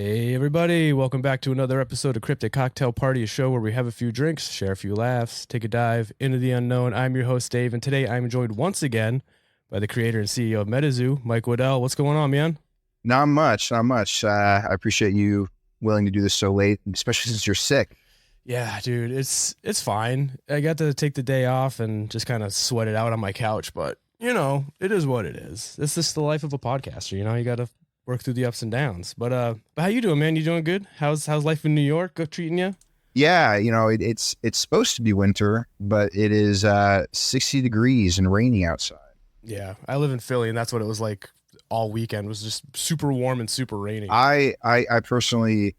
Hey everybody, welcome back to another episode of Cryptid Cocktail Party, a show where we have a few drinks, share a few laughs, take a dive into the unknown. I'm your host Dave, and today I'm joined once again by the creator and CEO of MetaZoo, Mike Waddell. What's going on, man? Not much. I appreciate you willing to do this so late, especially since you're sick. Yeah, dude, it's fine. I got to take the day off and just kind of sweat it out on my couch, but it is what it is. This is the life of a podcaster. You got to work through the ups and downs. But how you doing, man? You doing good? How's life in New York treating you? Yeah, it's supposed to be winter, but it is 60 degrees and rainy outside. Yeah, I live in Philly, and that's what it was like all weekend. It was just super warm and super rainy. I personally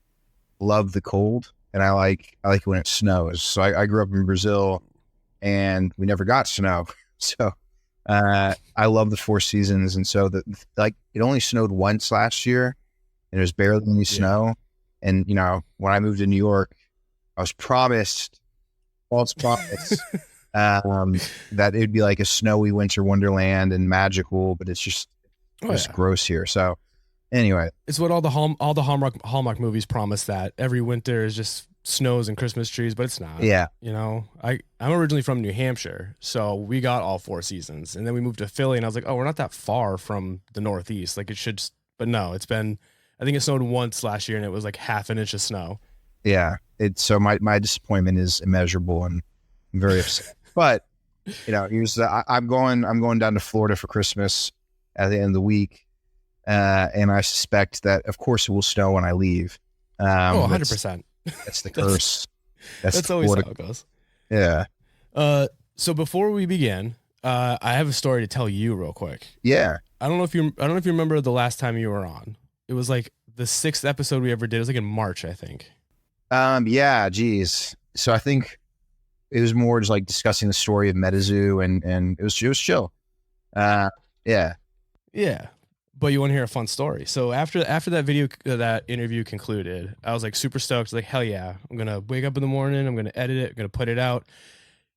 love the cold, and I like when it snows. So I grew up in Brazil, and we never got snow. So I love the four seasons, and so it only snowed once last year, and there was barely any snow. And when I moved to New York, I was promised false promise that it'd be like a snowy winter wonderland and magical, but it's just gross here. So anyway, it's what all the Hallmark movies promise, that every winter is just snows and Christmas trees, but it's not. Yeah. I'm originally from New Hampshire, so we got all four seasons, and then we moved to Philly, and I was like, oh, we're not that far from the Northeast. Like it should, but no, I think it snowed once last year, and it was like half an inch of snow. Yeah. So my disappointment is immeasurable, and I'm very upset. But I'm going down to Florida for Christmas at the end of the week, and I suspect that of course it will snow when I leave. 100%. That's the curse. That's always how it goes. Yeah. So before we begin, I have a story to tell you real quick. Yeah. I don't know if you remember the last time you were on. It was like the 6th episode we ever did. It was like in March, I think. Yeah, geez. So I think it was more just like discussing the story of MetaZoo, and it was chill. Yeah. Yeah. But you want to hear a fun story. So after that interview concluded, I was like super stoked. Like, hell yeah. I'm going to wake up in the morning. I'm going to edit it. I'm going to put it out.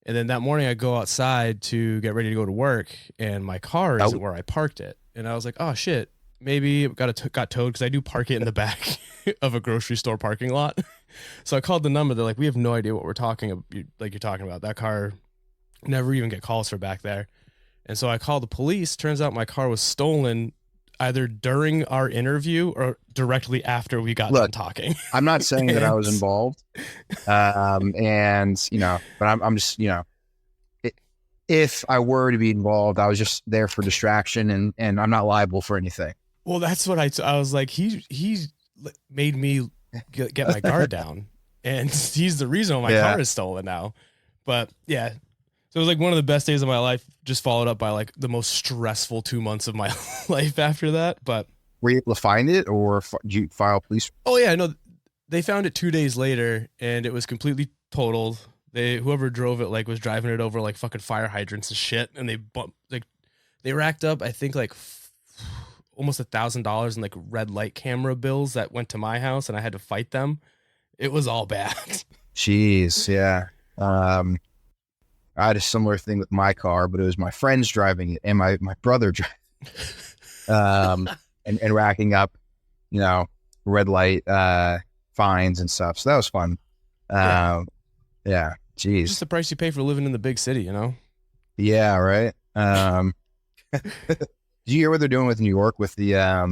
And then that morning I go outside to get ready to go to work, and my car isn't where I parked it. And I was like, oh shit, maybe it got towed, because I do park it in the back of a grocery store parking lot. So I called the number. They're like, we have no idea what you're talking about. That car never even get calls for back there. And so I called the police. Turns out my car was stolen either during our interview or directly after we got done talking. I'm not saying that I was involved. But I'm just, if I were to be involved, I was just there for distraction, and I'm not liable for anything. Well, that's what I was like, he made me get my guard down, and he's the reason why my car is stolen now. But yeah, so it was like one of the best days of my life, just followed up by like the most stressful 2 months of my life after that. But were you able to find it, or did you file police? Oh yeah, no, they found it 2 days later, and it was completely totaled. Whoever drove it was driving it over like fucking fire hydrants and shit, and they racked up, I think, like almost $1,000 in like red light camera bills that went to my house, and I had to fight them. It was all bad. Jeez, yeah. I had a similar thing with my car, but it was my friends driving it and my brother driving, and racking up, red light fines and stuff. So that was fun. Yeah. Geez. Just the price you pay for living in the big city, Yeah, right. Did you hear what they're doing with New York with the I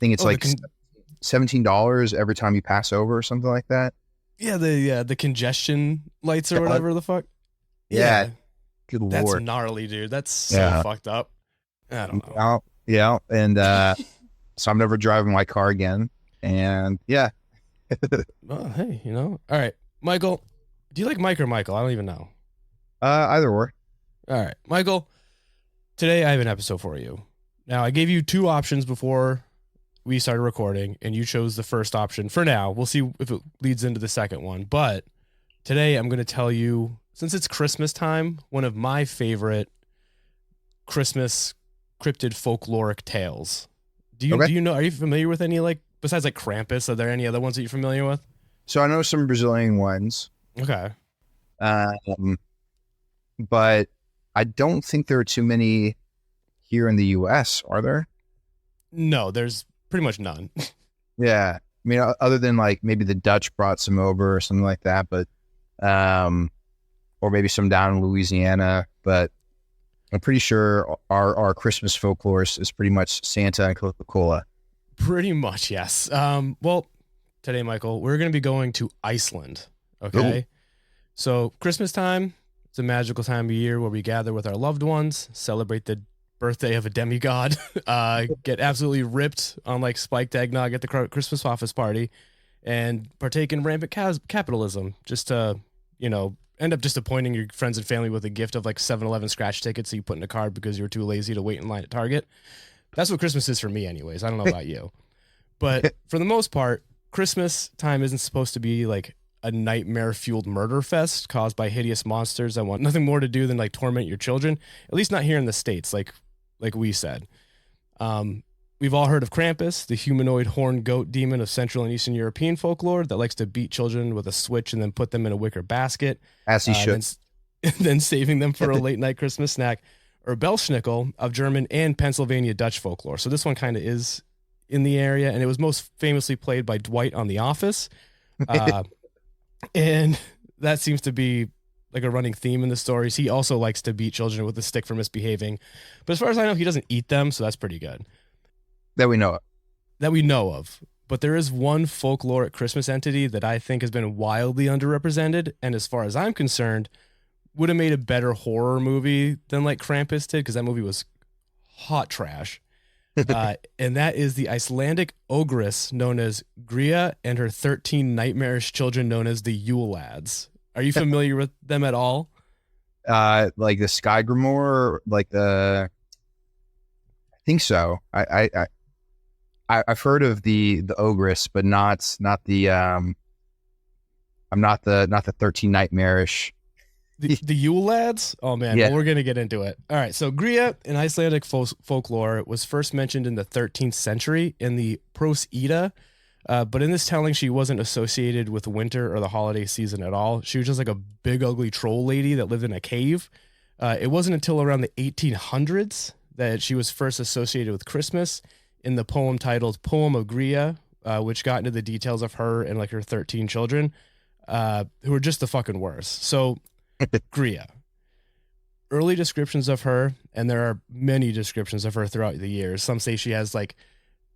think it's $17 every time you pass over or something like that? Yeah, the congestion lights or whatever the fuck. Yeah. Good Lord. That's gnarly, dude. That's so fucked up. I don't know. Yeah. And so I'm never driving my car again. And yeah. Oh, hey, all right. Michael, do you like Mike or Michael? I don't even know. Either or. All right. Michael, today I have an episode for you. Now, I gave you two options before we started recording, and you chose the first option for now. We'll see if it leads into the second one. But today I'm going to tell you, since it's Christmas time, one of my favorite Christmas cryptid folkloric tales. Do you know, are you familiar with any, besides like Krampus, are there any other ones that you're familiar with? So I know some Brazilian ones. Okay. But I don't think there are too many here in the US, are there? No, there's pretty much none. Yeah. I mean, other than like maybe the Dutch brought some over or something like that, but, or maybe some down in Louisiana, but I'm pretty sure our Christmas folklore is pretty much Santa and Coca-Cola. Pretty much, yes. Well, today, Michael, we're going to be going to Iceland. Ooh. Okay. So, Christmas time, it's a magical time of year where we gather with our loved ones, celebrate the birthday of a demigod, get absolutely ripped on like spiked eggnog at the Christmas office party, and partake in rampant capitalism just to, end up disappointing your friends and family with a gift of like 7-Eleven scratch tickets that you put in a card because you were too lazy to wait in line at Target. That's what Christmas is for me, anyways. I don't know about you. But for the most part, Christmas time isn't supposed to be like a nightmare fueled murder fest caused by hideous monsters that want nothing more to do than like torment your children. At least not here in the States, like we said. We've all heard of Krampus, the humanoid horned goat demon of Central and Eastern European folklore that likes to beat children with a switch and then put them in a wicker basket, As he should. then saving them for a late night Christmas snack. Or Belschnickel of German and Pennsylvania Dutch folklore. So this one kind of is in the area, and it was most famously played by Dwight on The Office. And that seems to be like a running theme in the stories. He also likes to beat children with a stick for misbehaving. But as far as I know, he doesn't eat them, so that's pretty good. That we know of. That we know of. But there is one folkloric Christmas entity that I think has been wildly underrepresented, and as far as I'm concerned, would have made a better horror movie than like Krampus did, because that movie was hot trash. And that is the Icelandic ogress known as Gryla and her 13 nightmarish children known as the Yule Lads. Are you familiar with them at all? Like the Sky Grimoire, like I think so. I've heard of the ogress, but not the I'm not the 13 nightmarish. The Yule Lads? Oh man, Yeah. well, we're gonna get into it. All right, so Gryla in Icelandic folklore was first mentioned in the 13th century in the Pros Edda, but in this telling, she wasn't associated with winter or the holiday season at all. She was just like a big ugly troll lady that lived in a cave. It wasn't until around the 1800s that she was first associated with Christmas in the poem titled "Poem of Gryla," which got into the details of her and like her 13 children, who were just the fucking worst. So. Gryla. Early descriptions of her, and there are many descriptions of her throughout the years. Some say she has like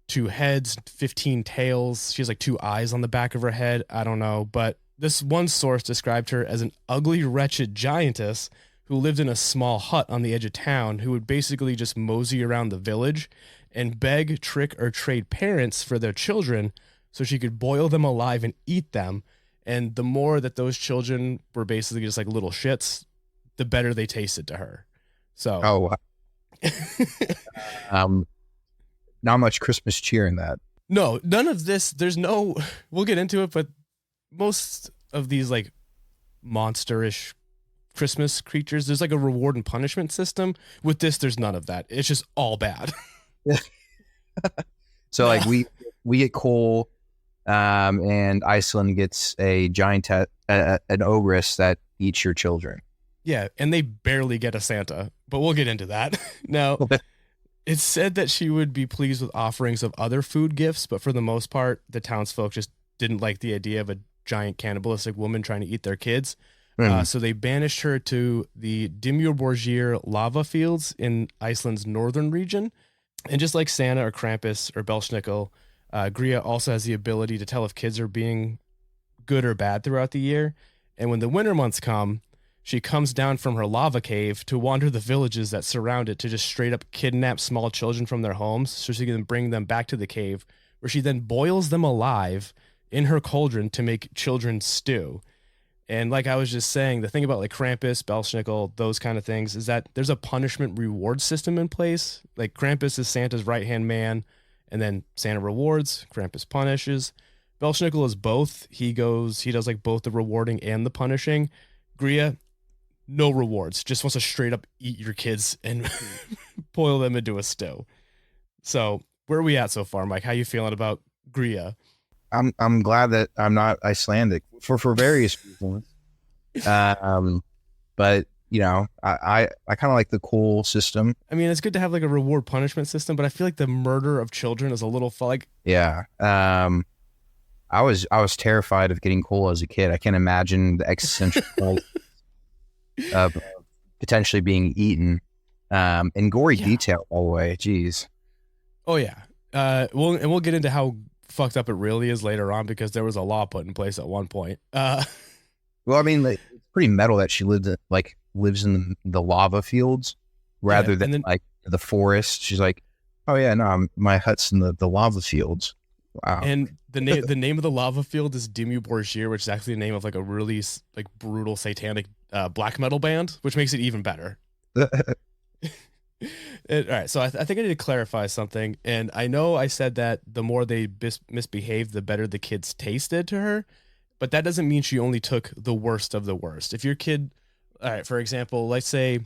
2 heads, 15 tails. She has like 2 eyes on the back of her head. I don't know. But this one source described her as an ugly, wretched giantess who lived in a small hut on the edge of town, who would basically just mosey around the village and beg, trick, or trade parents for their children so she could boil them alive and eat them. And the more that those children were basically just like little shits, the better they tasted to her. So, Not much Christmas cheer in that. No, none of this. There's no, we'll get into it, but most of these like monsterish Christmas creatures, there's like a reward and punishment system. With this, there's none of that. It's just all bad. So like we get coal. And Iceland gets a giant, an ogress that eats your children. Yeah, and they barely get a Santa, but we'll get into that. Now, it's said that she would be pleased with offerings of other food gifts, but for the most part, the townsfolk just didn't like the idea of a giant cannibalistic woman trying to eat their kids. So they banished her to the Dimmuborgir lava fields in Iceland's northern region. And just like Santa or Krampus or Belschnickel, Gryla also has the ability to tell if kids are being good or bad throughout the year. And when the winter months come, she comes down from her lava cave to wander the villages that surround it to just straight up kidnap small children from their homes so she can bring them back to the cave, where she then boils them alive in her cauldron to make children stew. And like I was just saying, the thing about like Krampus, Belschnickel, those kind of things is that there's a punishment reward system in place. Like Krampus is Santa's right-hand man, and then Santa rewards, Krampus punishes. Belschnickel is both. He does like both the rewarding and the punishing. Gryla, no rewards. Just wants to straight up eat your kids and boil them into a stew. So where are we at so far, Mike? How you feeling about Gryla? I'm glad that I'm not Icelandic for various reasons. But you know, I kind of like the cool system. I mean, it's good to have like a reward punishment system, but I feel like the murder of children is a little like. Yeah. I was terrified of getting coal as a kid. I can't imagine the existential threat of potentially being eaten. In gory Yeah. detail, all the way. Jeez. Oh yeah. We'll get into how fucked up it really is later on because there was a law put in place at one point. Well, I mean, like, it's pretty metal that she lives in the lava fields Yeah, rather than and then like the forest. She's like, oh yeah, no, my hut's in the lava fields. Wow. and the name of the lava field is Dimmu Borgir, which is actually the name of like a really like brutal satanic black metal band, which makes it even better. All right, so I think I need to clarify something, and I know I said that the more they misbehaved, the better the kids tasted to her, but that doesn't mean she only took the worst of the worst. If your kid, all right, for example, let's say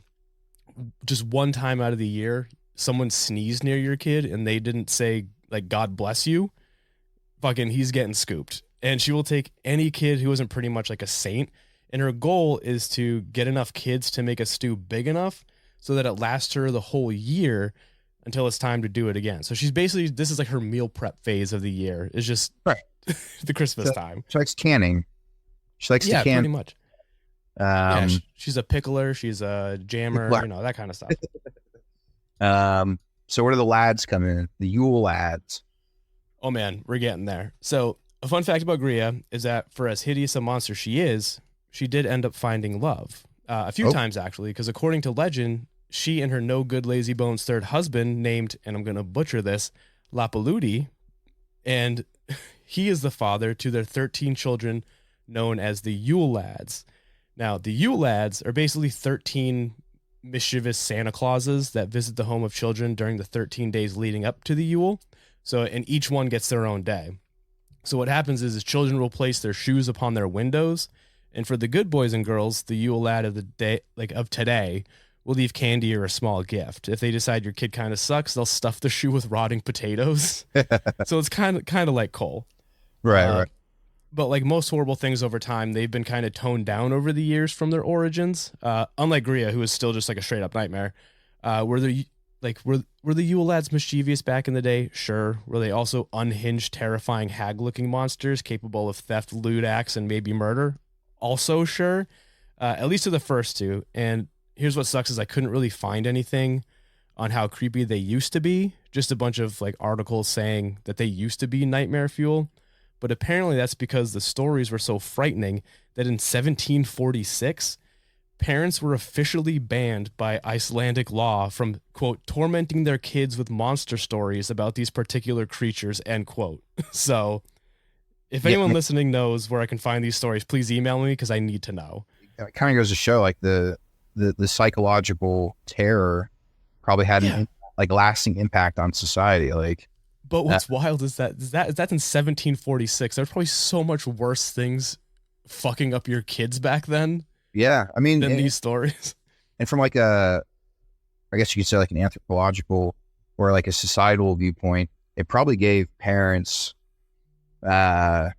just one time out of the year, someone sneezed near your kid and they didn't say like God bless you, fucking he's getting scooped. And she will take any kid who isn't pretty much like a saint. And her goal is to get enough kids to make a stew big enough so that it lasts her the whole year until it's time to do it again. So she's basically, this is like her meal prep phase of the year. It's just Right. the Christmas So time. she likes canning. She likes to Yeah, can. pretty much. Yeah, Um, she's a pickler. She's a jammer, that kind of stuff. so where do the lads come in? The Yule lads. Oh man, we're getting there. So, a fun fact about Gryla is that for as hideous a monster she is, she did end up finding love a few Oh, times actually, because according to legend, she and her no good lazy bones third husband, named, and I'm gonna butcher this, Lapaludi, and he is the father to their 13 children, known as the Yule Lads. Now, the Yule Lads are basically 13 mischievous Santa Clauses that visit the home of children during the 13 days leading up to the Yule. So, and each one gets their own day. So, what happens is children will place their shoes upon their windows. And for the good boys and girls, the Yule Lad of the day, like of today, will leave candy or a small gift. If they decide your kid kind of sucks, they'll stuff the shoe with rotting potatoes. So it's kind of like coal. right, Uh, right. but like most horrible things over time, they've been kind of toned down over the years from their origins. Unlike Gria, who is still just like a straight up nightmare. Were the Yule Lads mischievous back in the day? Sure. Were they also unhinged, terrifying, hag-looking monsters capable of theft, loot, axe, and maybe murder? Also sure. At least to the first two. And here's what sucks is I couldn't really find anything on how creepy they used to be. Just a bunch of like articles saying that they used to be nightmare fuel. But apparently that's because the stories were so frightening that in 1746, parents were officially banned by Icelandic law from, quote, tormenting their kids with monster stories about these particular creatures, end quote. So if Yeah, I anyone mean, listening knows where I can find these stories, please email me because I need to know. it kind of goes to show like the psychological terror probably had Yeah. like lasting impact on society. Like, But uh, what's wild is that's in 1746. There's probably so much worse things fucking up your kids back then yeah, I mean, than these stories. and from like I guess you could say like an anthropological or like a societal viewpoint, it probably gave parents uh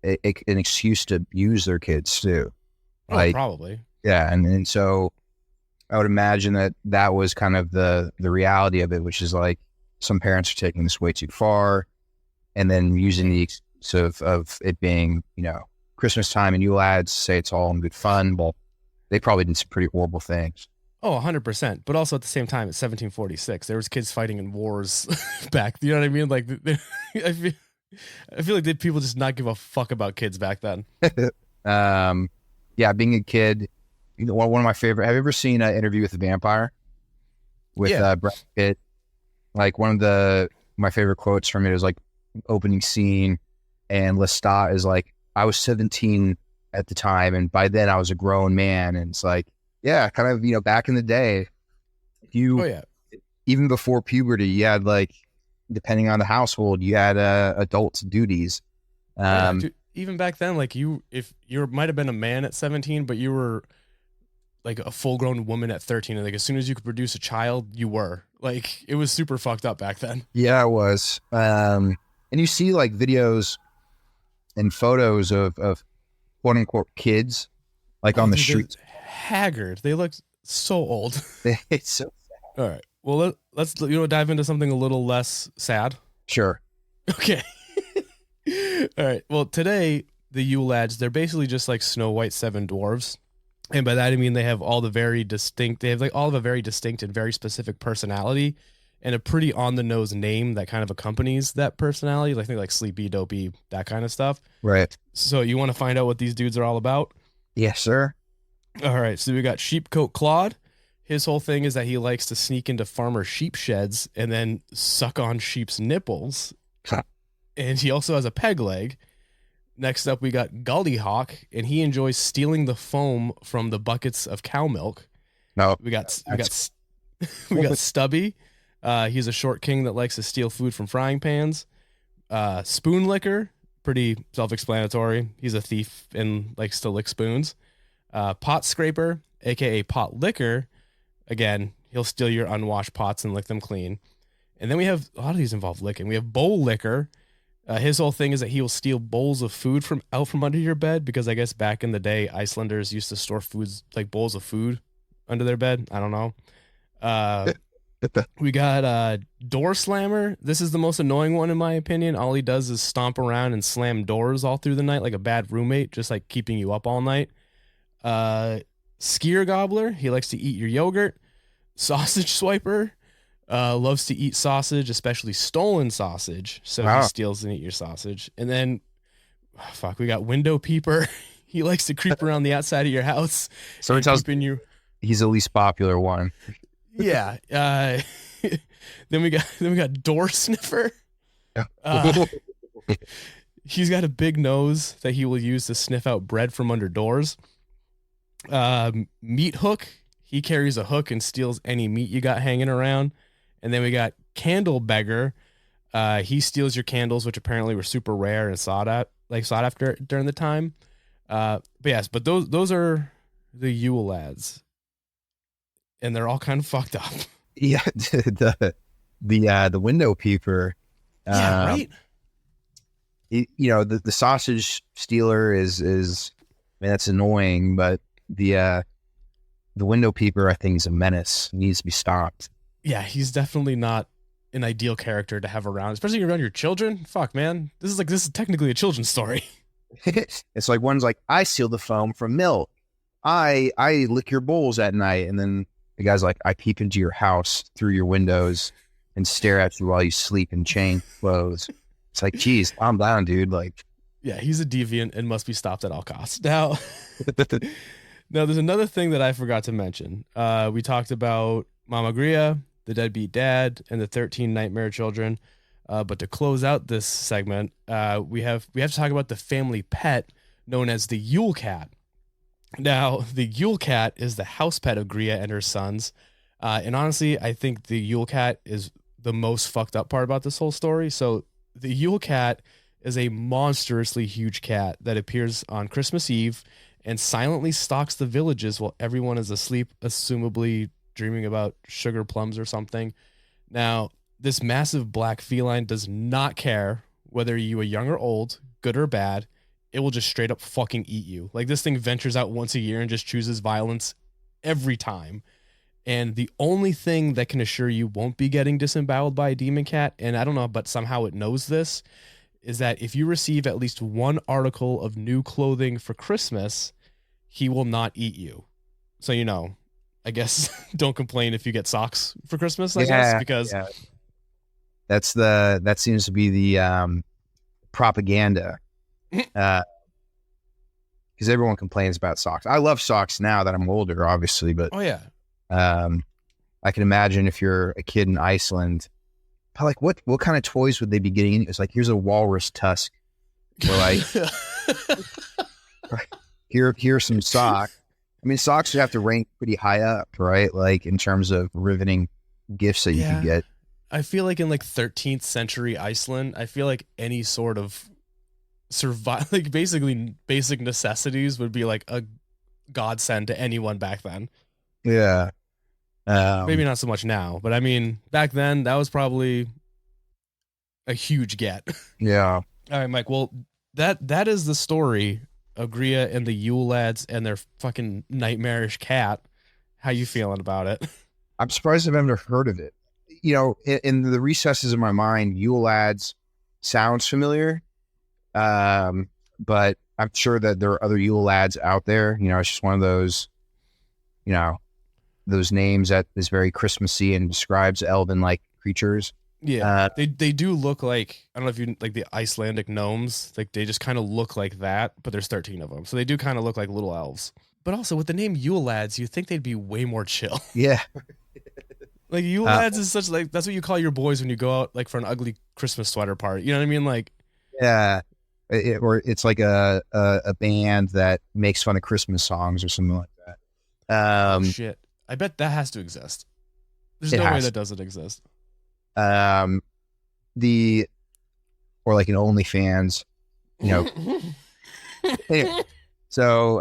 an excuse to abuse their kids too. Oh, Like, probably. yeah, and so I would imagine that was kind of the reality of it, which is like some parents are taking this way too far, and then using the excuse of it being, Christmas time and you lads say it's all in good fun. Well, they probably did some pretty horrible things. Oh, 100%. But also at the same time, it's 1746. There was kids fighting in wars back. You know what I mean? Like, I feel, I feel like people just not give a fuck about kids back then. Yeah, being a kid, one of my favorite. Have you ever seen an Interview with a Vampire with Yeah. Brad Pitt? Like one of my favorite quotes from it is like opening scene, and Lestat is like, "I was 17 at the time, and by then I was a grown man." And it's like, yeah, kind of, back in the day, Oh, you yeah. even before puberty, you had like, depending on the household, you had adult duties. Oh, yeah. Um, Dude, even back then, like if you might have been a man at 17, but you were like a full grown woman at 13. And like as soon as you could produce a child, you were like, it was super fucked up back then. yeah, it was. And you see like videos and photos of quote unquote kids like Oh, on the dude, they're streets. haggard. They looked So old. It's so All right. Well, let's dive into something a little less sad. sure. Okay. All right. Well, today the Yule Lads, they're basically just like Snow White seven dwarves. And by that I mean they have all the very distinct, they have like all of a very distinct and very specific personality and a pretty on the nose name that kind of accompanies that personality. Like think like sleepy, dopey, that kind of stuff. Right. So you want to find out what these dudes are all about? Yes, sir. All right. So we got Sheepcoat Claude. His whole thing is that he likes to sneak into farmer sheep sheds and then suck on sheep's nipples. And he also has a peg leg. Next up, we got Gullyhawk, and he enjoys stealing the foam from the buckets of cow milk. No, we got Stubby. He's a short king that likes to steal food from frying pans. Spoon Licker, pretty self-explanatory. He's a thief and likes to lick spoons. Pot Scraper, aka Pot Licker, again, he'll steal your unwashed pots and lick them clean. And then we have a lot of these involve licking. We have Bowl Licker. His whole thing is that he will steal bowls of food from under your bed because I guess back in the day, Icelanders used to store foods like bowls of food under their bed. I don't know. We got Door Slammer. This is the most annoying one in my opinion. All he does is stomp around and slam doors all through the night like a bad roommate, just like keeping you up all night. Skier Gobbler. He likes to eat your yogurt. Sausage Swiper. Loves to eat sausage, especially stolen sausage. So he steals and eat your sausage. And then, we got Window Peeper. He likes to creep around the outside of your house. So it tells you he's the least popular one. Yeah. Then we got Door Sniffer. He's got a big nose that he will use to sniff out bread from under doors. Meat Hook. He carries a hook and steals any meat you got hanging around. And then we got Candle Beggar. He steals your candles, which apparently were super rare and sought after during the time. But those are the Yule Lads, and they're all kind of fucked up. Yeah, the Window Peeper. Yeah, right. The sausage stealer is that's annoying, but the Window Peeper I think is a menace. He needs to be stopped. Yeah, he's definitely not an ideal character to have around, especially around your children. Fuck, man. This is technically a children's story. It's like one's like, I steal the foam from milk. I lick your bowls at night. And then the guy's like, I peep into your house through your windows and stare at you while you sleep in chain clothes. It's like, geez, calm down, dude. Like, yeah, he's a deviant and must be stopped at all costs. Now, there's another thing that I forgot to mention. We talked about Mama Gryla, the deadbeat dad, and the 13 nightmare children. But to close out this segment, we have to talk about the family pet known as the Yule Cat. Now, the Yule Cat is the house pet of Gryla and her sons. And honestly, I think the Yule Cat is the most fucked up part about this whole story. So the Yule Cat is a monstrously huge cat that appears on Christmas Eve and silently stalks the villages while everyone is asleep, assumably dreaming about sugar plums or something. Now, this massive black feline does not care whether you are young or old, good or bad. It will just straight up fucking eat you. Like, this thing ventures out once a year and just chooses violence every time. And the only thing that can assure you won't be getting disemboweled by a demon cat, and I don't know, but somehow it knows this, is that if you receive at least one article of new clothing for Christmas, he will not eat you. So, I guess don't complain if you get socks for Christmas, I guess, because that seems to be the propaganda. Because everyone complains about socks. I love socks now that I'm older, obviously, but I can imagine if you're a kid in Iceland, like what kind of toys would they be getting? It's like, here's a walrus tusk, or like here's some socks. I mean, socks would have to rank pretty high up, right? Like in terms of riveting gifts that you could get. I feel like in like 13th century Iceland, I feel like any sort of like basically basic necessities would be like a godsend to anyone back then. Yeah. Maybe not so much now, but I mean, back then that was probably a huge get. Yeah. All right, Mike. Well, that is the story of Gryla and the Yule Lads and their fucking nightmarish cat. How you feeling about it? I'm surprised I've never heard of it. You know, in the recesses of my mind, Yule Lads sounds familiar, but I'm sure that there are other Yule Lads out there. You know, it's just one of those, you know, those names that is very Christmassy and describes elven-like creatures. Yeah, they do look like, I don't know if you like the Icelandic gnomes. Like they just kind of look like that, but there's 13 of them, so they do kind of look like little elves. But also with the name Yule Lads, you'd think they'd be way more chill. Yeah. Like Yule Lads is such like that's what you call your boys when you go out like for an ugly Christmas sweater party. You know what I mean? Like, Yeah. Or it's like a band that makes fun of Christmas songs or something like that. oh shit, I bet that has to exist. There's no way that doesn't exist. Or like an OnlyFans, you know. Anyway, so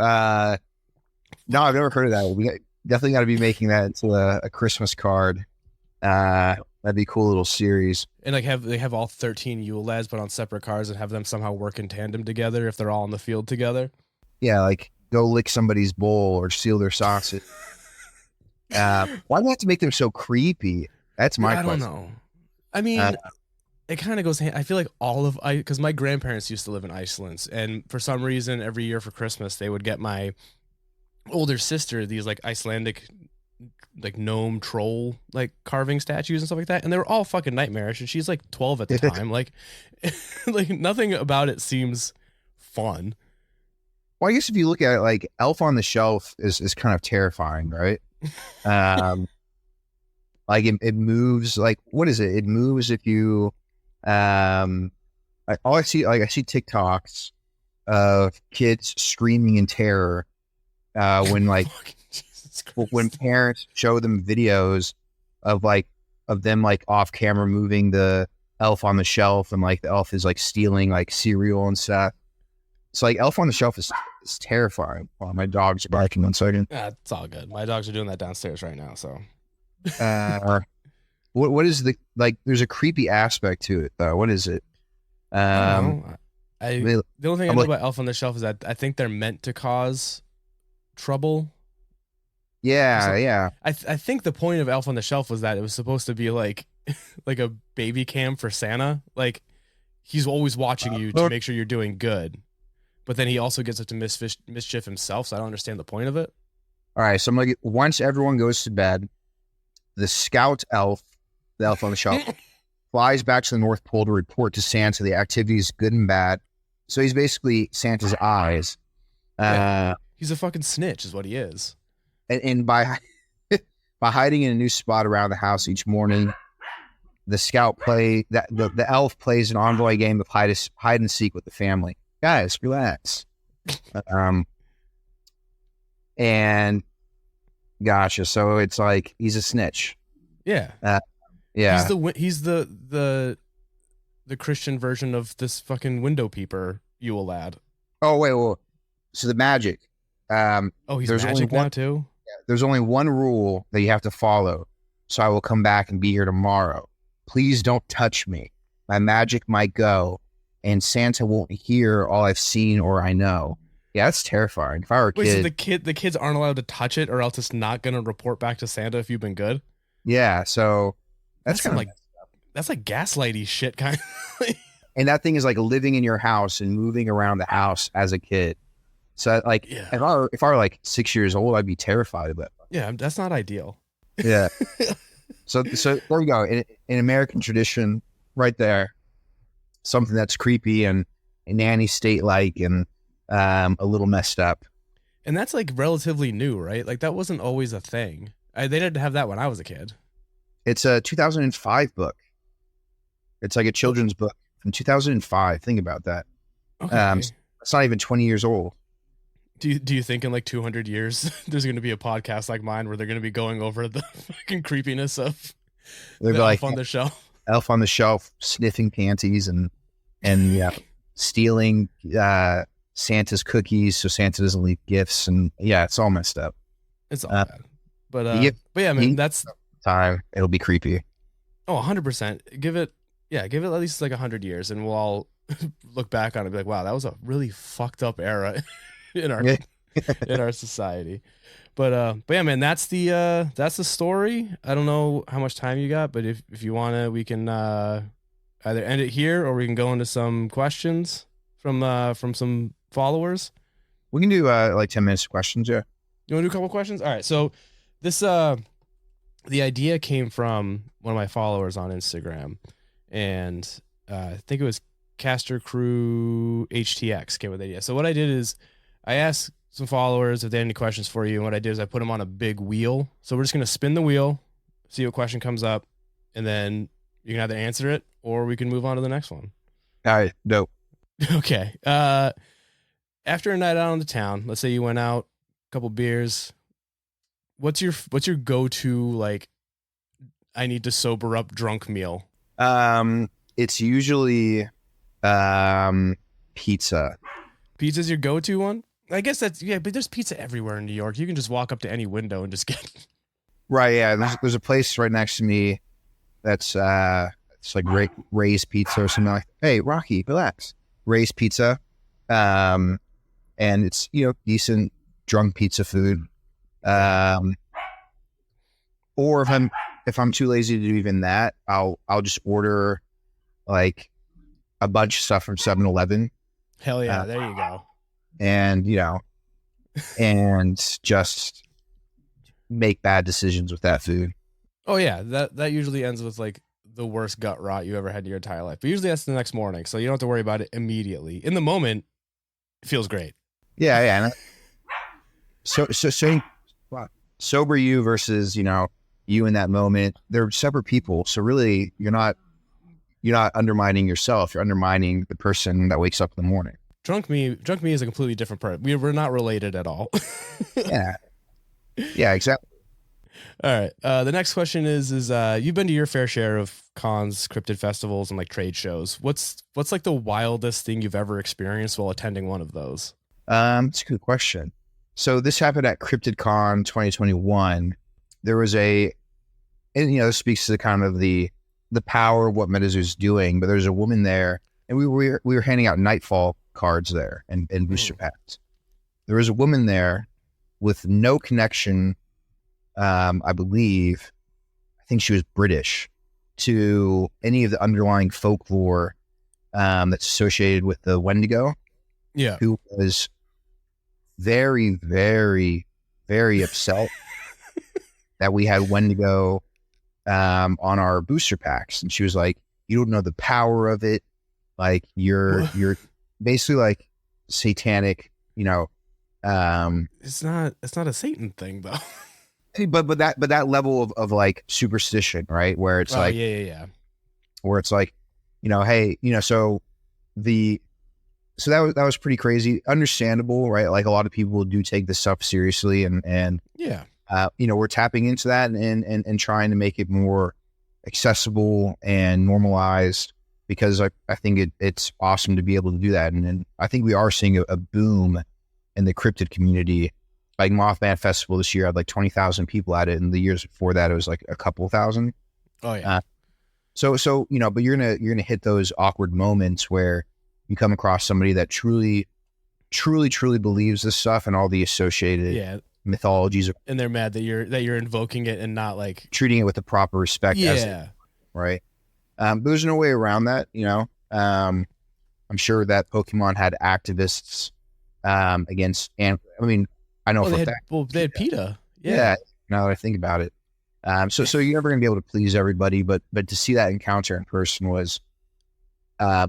no, I've never heard of that. We definitely got to be making that into a Christmas card. That'd be a cool little series. And like they have all 13 Yule Lads, but on separate cars, and have them somehow work in tandem together if they're all in the field together. Yeah, like go lick somebody's bowl or steal their sausage. Why do you have to make them so creepy? That's my question. I don't know. I mean, it kind of goes hand. I feel like because my grandparents used to live in Iceland, and for some reason, every year for Christmas, they would get my older sister these like Icelandic, like gnome troll like carving statues and stuff like that, and they were all fucking nightmarish. And she's like 12 at the time. Like, like nothing about it seems fun. Well, I guess if you look at it, like Elf on the Shelf is kind of terrifying, right? Like it moves. Like what is it? It moves if you. I see TikToks of kids screaming in terror when like when parents show them videos of them like off camera moving the elf on the shelf, and like the elf is like stealing like cereal and stuff. So like Elf on the Shelf is terrifying. Well, my dogs are barking. 1 second. Yeah, it's all good. My dogs are doing that downstairs right now. So, what is the like? There's a creepy aspect to it though. What is it? The only thing I know about Elf on the Shelf is that I think they're meant to cause trouble. Yeah, yeah. I think the point of Elf on the Shelf was that it was supposed to be like like a baby cam for Santa. Like he's always watching you to make sure you're doing good. But then he also gets up to mischief himself, so I don't understand the point of it. All right, so I'm like, once everyone goes to bed, the scout elf, the Elf on the Shelf, flies back to the North Pole to report to Santa the activities, good and bad. So he's basically Santa's eyes. He's a fucking snitch, is what he is. And by hiding in a new spot around the house each morning, the the elf plays an envoy game of hide and seek with the family. Guys, relax. And gotcha. So it's like he's a snitch. Yeah. Yeah. He's the Christian version of this fucking window peeper Yule Lad. Oh wait, well, so the magic. He's magic now too. There's only one rule that you have to follow. So I will come back and be here tomorrow. Please don't touch me. My magic might go, and Santa won't hear all I've seen or I know. Yeah, that's terrifying. If I were a kid, so the kids aren't allowed to touch it, or else it's not going to report back to Santa if you've been good. Yeah, so that's kind of like that's like gaslighty shit, kind of. And that thing is like living in your house and moving around the house as a kid. So like, if I were like 6 years old, I'd be terrified of that. Yeah, that's not ideal. Yeah. So there we go. In American tradition, right there, something that's creepy and nanny state like and a little messed up. And that's like relatively new, right? Like that wasn't always a thing. They didn't have that when I was a kid. It's a 2005 book. It's like a children's book from 2005. Think about that. Okay. It's not even 20 years old. Do you think in like 200 years there's going to be a podcast like mine where they're going to be going over the fucking creepiness of the Elf on the Shelf? Elf on the Shelf sniffing panties and yeah, stealing Santa's cookies so Santa doesn't leave gifts, and yeah, it's all messed up. It's all bad. But yeah, man, that's time. It'll be creepy. Oh, 100%. Give it at least like 100 years, and we'll all look back on it and be like, wow, that was a really fucked up era in our in our society. But yeah, man, that's the story. I don't know how much time you got, but if you wanna, we can either end it here or we can go into some questions from some followers. We can do like 10 minutes of questions. Yeah. You want to do a couple questions? All right. So this the idea came from one of my followers on Instagram, and I think it was Caster Crew HTX came with the idea. So what I did is I asked some followers if they had any questions for you, and what I did is I put them on a big wheel. So we're just gonna spin the wheel, see what question comes up, and then you can either answer it or we can move on to the next one. All right. Dope. Okay. After a night out on the town, let's say you went out, a couple beers. What's your go-to, like, I need to sober up drunk meal? It's usually pizza. Pizza's your go-to one? I guess that's, yeah, but there's pizza everywhere in New York. You can just walk up to any window and just get. Right. Yeah. There's a place right next to me that's it's like Ray's Pizza or something like. Hey, Rocky, relax. Ray's Pizza, and it's decent drunk pizza food. Or if I'm too lazy to do even that, I'll just order like a bunch of stuff from 7-Eleven. Hell yeah, there you go. And and just make bad decisions with that food. Oh yeah, that usually ends with like the worst gut rot you ever had in your entire life. But usually that's the next morning, so you don't have to worry about it immediately. In the moment, it feels great. Yeah, yeah. So sober you versus you in that moment, they're separate people. So really, you're not undermining yourself. You're undermining the person that wakes up in the morning. Drunk me is a completely different person. We're not related at all. Yeah, exactly. All right. The next question is you've been to your fair share of cons, cryptid festivals, and like trade shows. What's like the wildest thing you've ever experienced while attending one of those? It's a good question. So this happened at Cryptid Con 2021. There was and this speaks to the kind of the power of what MetaZoo is doing. But there's a woman there, and we were handing out Nightfall cards there and booster packs. There was a woman there with no connection. I think she was British, to any of the underlying folklore that's associated with the Wendigo. Yeah, who was very, very, very upset that we had Wendigo on our booster packs, and she was like, "You don't know the power of it. Like you're basically like satanic, It's not a Satan thing though. But that level of like superstition, right? Where it's yeah. Where it's like, hey, so that was pretty crazy. Understandable, right? Like a lot of people do take this stuff seriously, and yeah, we're tapping into that and trying to make it more accessible and normalized, because I think it's awesome to be able to do that. And I think we are seeing a boom in the cryptid community. Like Mothman Festival this year had like 20,000 people at it, and the years before that it was like a couple thousand. Oh yeah. So but you're gonna hit those awkward moments where you come across somebody that truly believes this stuff and all the associated mythologies, and they're mad that you're invoking it and not like treating it with the proper respect. Right. But there's no way around that. I'm sure that Pokemon had activists against, and I mean, I know they had PETA. Yeah. Now that I think about it. So you're never gonna be able to please everybody, but to see that encounter in person was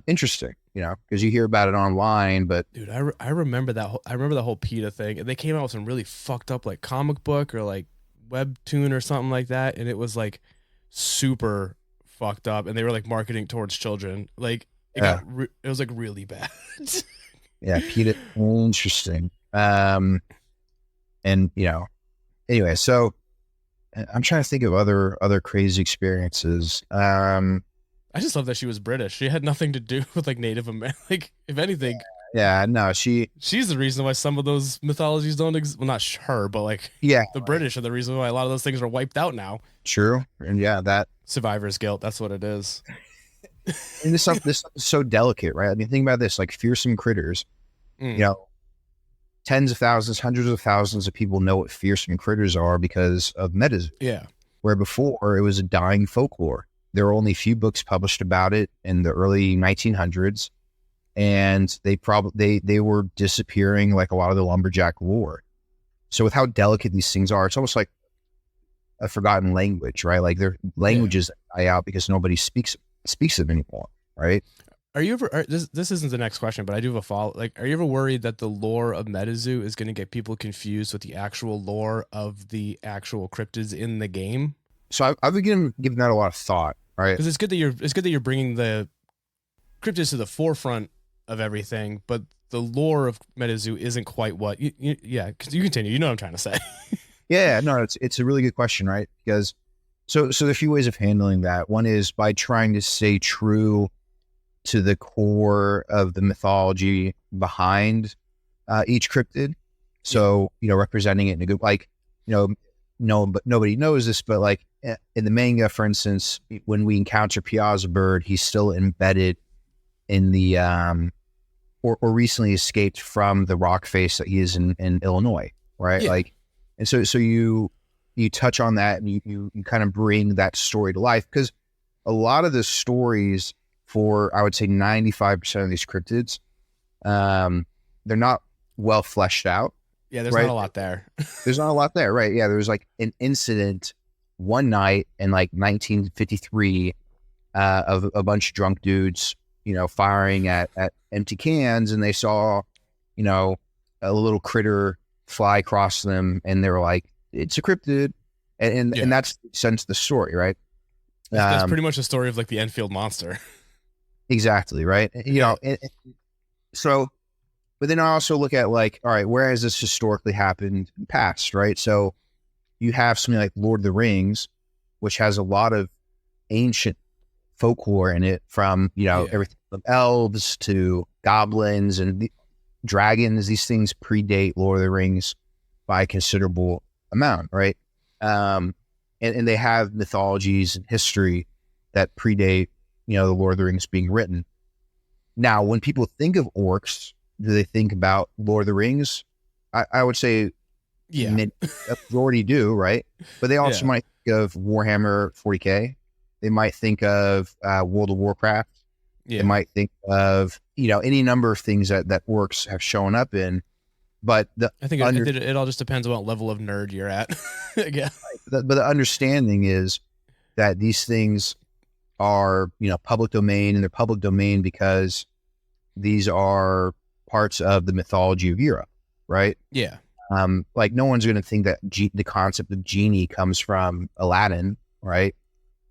interesting, because you hear about it online. But dude, I remember that whole PETA thing. They came out with some really fucked up like comic book or like webtoon or something like that, and it was like super fucked up, and they were like marketing towards children. Like it was like really bad. Yeah, PETA, interesting. And anyway, so I'm trying to think of other crazy experiences. I just love that she was British. She had nothing to do with like Native American. Like, if anything, no, she's the reason why some of those mythologies don't exist. Well, not her, but like the British are the reason why a lot of those things are wiped out now. True, and that survivor's guilt. That's what it is. And this stuff is so delicate, right? I mean, think about this: like fearsome critters, tens of thousands, hundreds of thousands of people know what fearsome critters are because of MetaZoo. Yeah. Where before it was a dying folklore. There were only a few books published about it in the early 1900s, and they were disappearing like a lot of the lumberjack lore. So with how delicate these things are, it's almost like a forgotten language, right? Like their languages die out because nobody speaks them anymore, right? Are you ever? This isn't the next question, but I do have a follow. Like, are you ever worried that the lore of MetaZoo is going to get people confused with the actual lore of the actual cryptids in the game? So I've been giving that a lot of thought, right? Because it's good that you're bringing the cryptids to the forefront of everything, but the lore of MetaZoo isn't quite what. Yeah, because you continue. You know what I'm trying to say. Yeah, no, it's a really good question, right? Because so there are a few ways of handling that. One is by trying to stay true to the core of the mythology behind each cryptid. So, representing it in a good, like, no, but nobody knows this, but like in the manga, for instance, when we encounter Piazza Bird, he's still embedded in the, or recently escaped from the rock face that he is in Illinois, right? Yeah. Like, and so you touch on that and you kind of bring that story to life, because a lot of the stories for, I would say 95% of these cryptids, they're not well fleshed out. Yeah, there's right? not a lot there. There's not a lot there, right? Yeah, there was like an incident one night in like 1953 of a bunch of drunk dudes, firing at empty cans, and they saw, a little critter fly across them, and they were like, "It's a cryptid," and that's the sense of the story, right? That's pretty much the story of like the Enfield monster. Exactly, right? So. But then I also look at like, all right, where has this historically happened in the past, right? So you have something like Lord of the Rings, which has a lot of ancient folklore in it, from, everything from elves to goblins and dragons. These things predate Lord of the Rings by a considerable amount, right? And they have mythologies and history that predate, the Lord of the Rings being written. Now, when people think of orcs, do they think about Lord of the Rings? I would say, majority do, right? But they also might think of Warhammer 40K. They might think of World of Warcraft. They might think of any number of things that orcs have shown up in. But I think it all just depends on what level of nerd you're at. Yeah. But the understanding is that these things are public domain, and they're public domain because these are parts of the mythology of Europe, right? Yeah. Like no one's going to think that the concept of genie comes from Aladdin, right?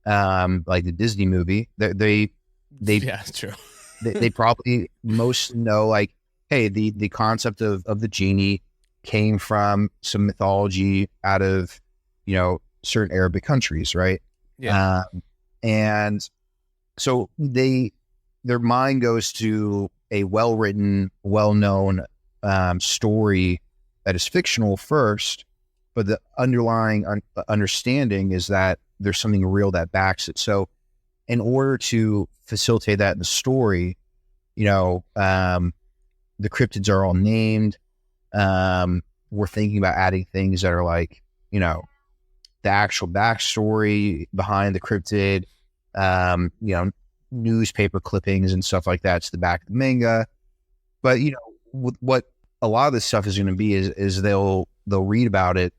Like the Disney movie. They yeah, it's true. they probably most know, like, hey, the concept of the genie came from some mythology out of certain Arabic countries, right? Yeah. And so their mind goes to a well-written, well-known story that is fictional first, but the underlying understanding is that there's something real that backs it. So in order to facilitate that in the story, the cryptids are all named. We're thinking about adding things that are like, the actual backstory behind the cryptid, newspaper clippings and stuff like that to the back of the manga. But what a lot of this stuff is going to be is they'll read about it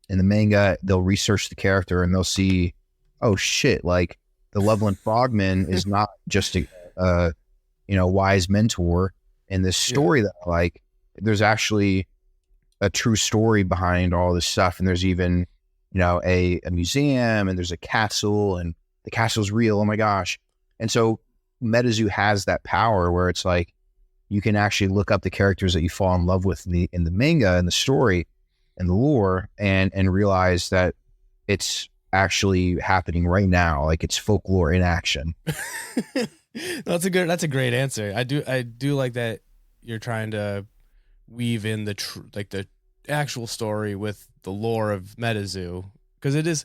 in the manga, they'll research the character, and they'll see, oh shit, like the Loveland Frogman is not just a wise mentor in this story that I like. There's actually a true story behind all this stuff, and there's even a museum, and there's a castle, and the castle's real. Oh my gosh. And so MetaZoo has that power where it's like you can actually look up the characters that you fall in love with in the manga and the story and the lore, and realize that it's actually happening right now. Like it's folklore in action. That's a great answer. I do like that you're trying to weave in the actual story with the lore of MetaZoo, because it is.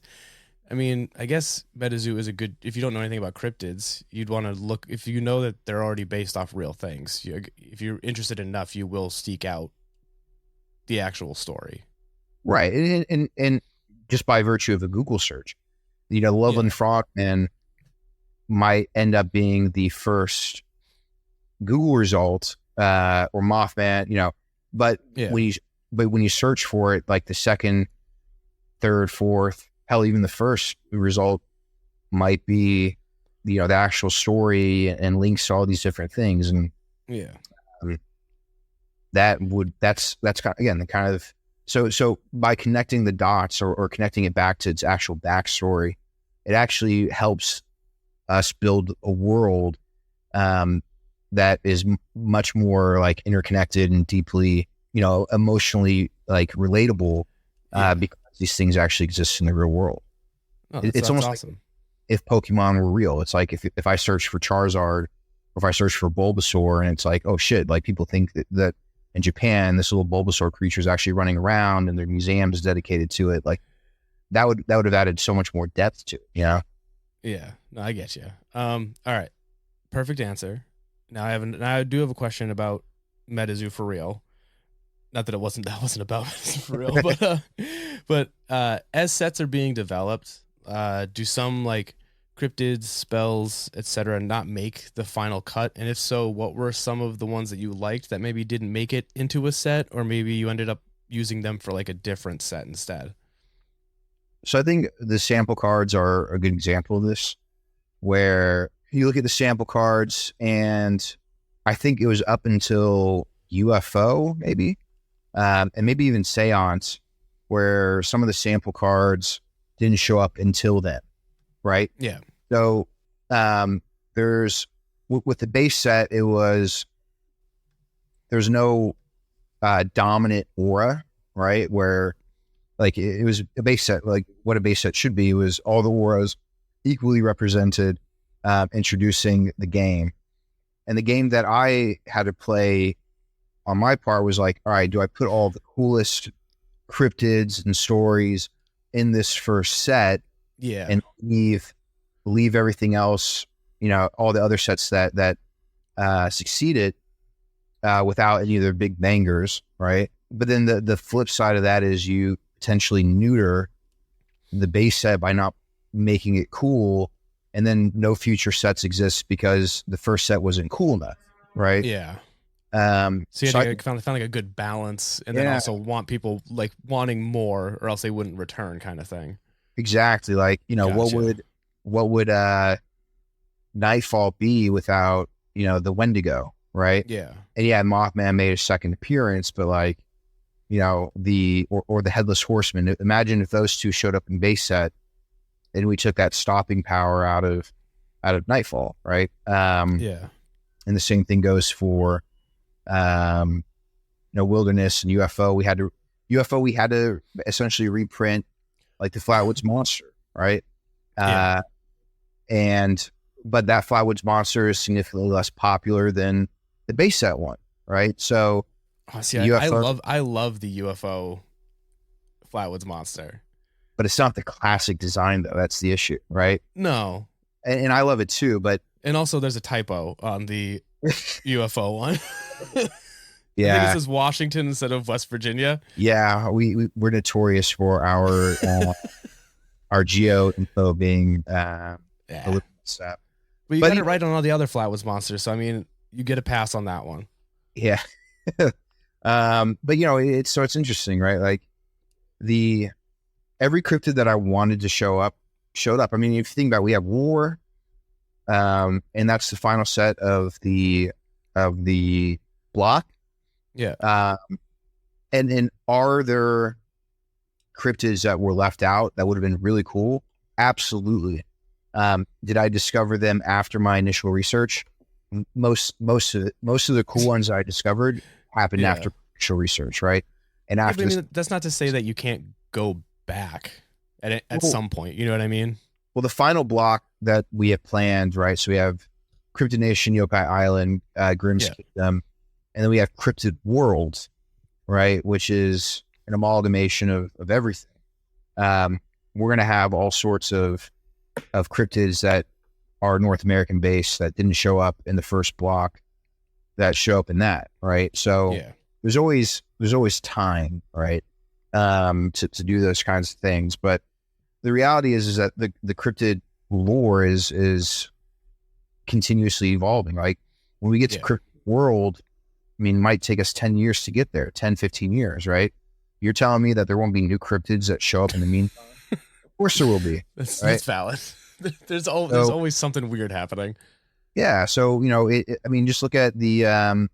I mean, I guess MetaZoo is a good, if you don't know anything about cryptids, you'd want to look, if you know that they're already based off real things, if you're interested enough, you will seek out the actual story. Right. And just by virtue of a Google search, Loveland Frogman might end up being the first Google result, or Mothman, but when you search for it, like the second, third, fourth, hell, even the first result might be, the actual story and links to all these different things. And that's kind of, again, the kind of, so by connecting the dots or connecting it back to its actual backstory, it actually helps us build a world that is much more like interconnected and deeply, emotionally like relatable, because these things actually exist in the real world. It's almost awesome. Like if Pokemon were real. It's like if I search for Charizard, or if I search for Bulbasaur, and it's like, oh shit, like people think that in Japan this little Bulbasaur creature is actually running around and their museum is dedicated to it. Like that would have added so much more depth to it, Yeah, no, I get you. All right, perfect answer. Now I do have a question about MetaZoo for real. Not that that wasn't about MetaZoo for real, but as sets are being developed, do some like cryptids, spells, etc. not make the final cut? And if so, what were some of the ones that you liked that maybe didn't make it into a set, or maybe you ended up using them for like a different set instead? So I think the sample cards are a good example of this, where you look at the sample cards, and I think it was up until UFO maybe, and maybe even Seance, where some of the sample cards didn't show up until then, right? Yeah. So there's, with the base set, there's no dominant aura, right? Where like it was a base set, like what a base set should be was all the auras equally represented, introducing the game. And the game that I had to play on my part was like, all right, do I put all the coolest cryptids and stories in this first set, and leave everything else, all the other sets that succeeded without any of their big bangers, right? But then the flip side of that is you potentially neuter the base set by not making it cool, and then no future sets exist because the first set wasn't cool enough, right? Yeah. So you had to found like a good balance, and then also want people like wanting more, or else they wouldn't return, kind of thing. Exactly. Like, Gotcha. what would Nightfall be without, the Wendigo, right? Yeah. And Mothman made a second appearance, but like, the Headless Horseman. Imagine if those two showed up in base set, and we took that stopping power out of Nightfall, right? And the same thing goes for Wilderness and UFO. We had to essentially reprint like the Flatwoods Monster, right? But that Flatwoods Monster is significantly less popular than the base set one, right? So I love the UFO Flatwoods Monster, but it's not the classic design though. That's the issue, right? No, and I love it too, and also there's a typo on the UFO one. Yeah, I think it says Washington instead of West Virginia. Yeah, we're notorious for our geo info being a little stuff. But you got it right on all the other Flatwoods Monsters, so I mean, you get a pass on that one. Yeah. But it's interesting, right? Like every cryptid that I wanted to show up showed up. I mean, if you think about it, we have War, and that's the final set of the block. Yeah. And are there cryptids that were left out that would have been really cool? Absolutely. Did I discover them after my initial research? Most of the cool ones I discovered happened after initial research, right? And after that's not to say that you can't go back at some point. You know what I mean? Well, the final block that we have planned, right? So we have Cryptid Nation, Yokai Island, Grimm's Kingdom, and then we have Cryptid World, right? Which is an amalgamation of everything. We're going to have all sorts of cryptids that are North American based that didn't show up in the first block that show up in that, right? So there's always time, right? To do those kinds of things. But the reality is that the cryptid lore is continuously evolving. Like when we get to cryptid world, I mean, it might take us 10 years to get there, 10, 15 years, right? You're telling me that there won't be new cryptids that show up in the meantime? Of course there will be. That's right? valid. There's always something weird happening. Yeah. So, I mean, just look at the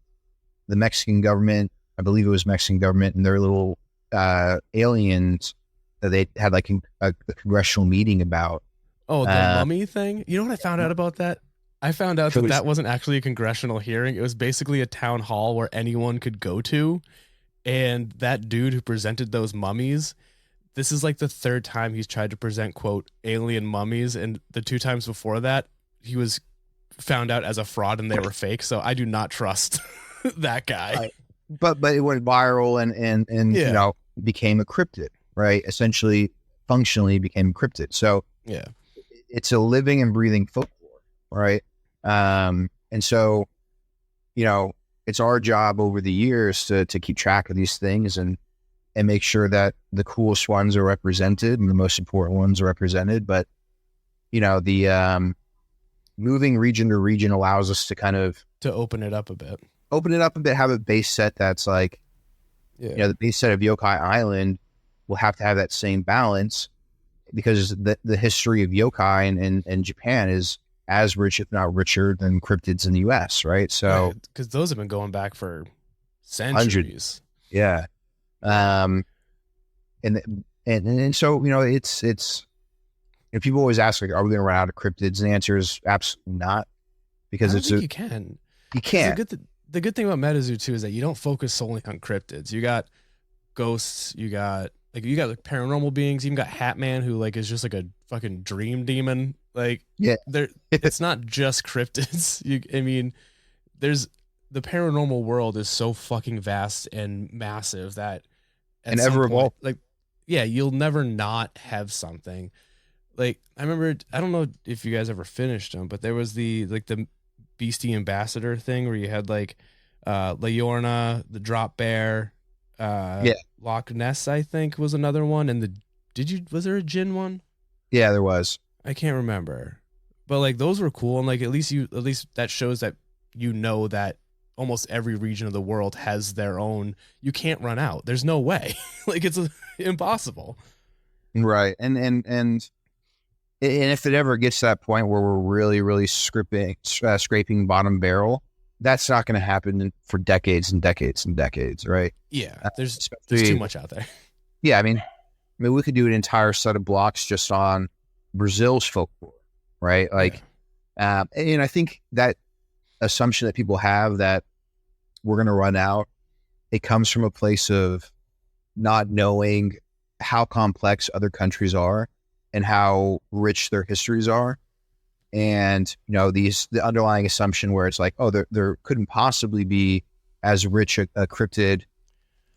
Mexican government. I believe it was Mexican government and their little aliens that they had like a congressional meeting about. Oh, the mummy thing? You know what I found out about that? I found out that wasn't actually a congressional hearing. It was basically a town hall where anyone could go to. And that dude who presented those mummies, this is like the third time he's tried to present, quote, alien mummies. And the 2 times before that, he was found out as a fraud and they were fake. So I do not trust that guy. But it went viral and became a cryptid, right? Essentially, functionally became cryptid. So yeah, it's a living and breathing folklore, right? And so, it's our job over the years to keep track of these things and make sure that the coolest ones are represented and the most important ones are represented. But, the moving region to region allows us to kind of open it up a bit, have a base set that's like, the base set of Yokai Island will have to have that same balance because the history of yokai in Japan is as rich, if not richer, than cryptids in the U.S., right? So, because those have been going back for centuries. Yeah. And so, it's people always ask, like, are we going to run out of cryptids? And the answer is absolutely not, because you can. You can't. The good thing about MetaZoo too is that you don't focus solely on cryptids. You got ghosts, you got like paranormal beings, you even got Hatman, who like is just like a fucking dream demon. Like, it's not just cryptids. There's the paranormal world is so fucking vast and massive that and ever evolve. Like, yeah, you'll never not have something. Like, I remember, I don't know if you guys ever finished them, but there was the Beastie Ambassador thing where you had like Leorna, the Drop Bear, Loch Ness, I think was another one, and was there a Jinn one? Yeah, there was. I can't remember, but like those were cool, and like at least that shows that that almost every region of the world has their own. You can't run out. There's no way. Like it's impossible. Right, and if it ever gets to that point where we're really, really scraping bottom barrel, that's not going to happen for decades and decades and decades, right? Yeah, there's too much out there. Yeah, I mean, we could do an entire set of blocks just on Brazil's folklore, right? Like, and I think that assumption that people have that we're going to run out, it comes from a place of not knowing how complex other countries are and how rich their histories are. And, the underlying assumption where it's like, oh, there couldn't possibly be as rich a cryptid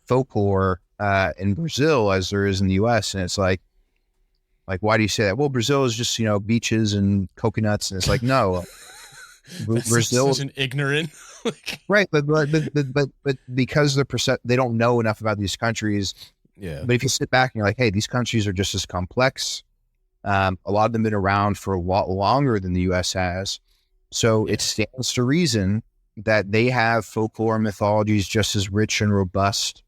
folklore in Brazil as there is in the US. And it's like, why do you say that? Well, Brazil is just, beaches and coconuts. And it's like, no, Brazil is such an ignorant. Right. But because they don't know enough about these countries. Yeah. But if you sit back and you're like, hey, these countries are just as complex. A lot of them have been around for a lot longer than the U.S. has. So it stands to reason that they have folklore and mythologies just as rich and robust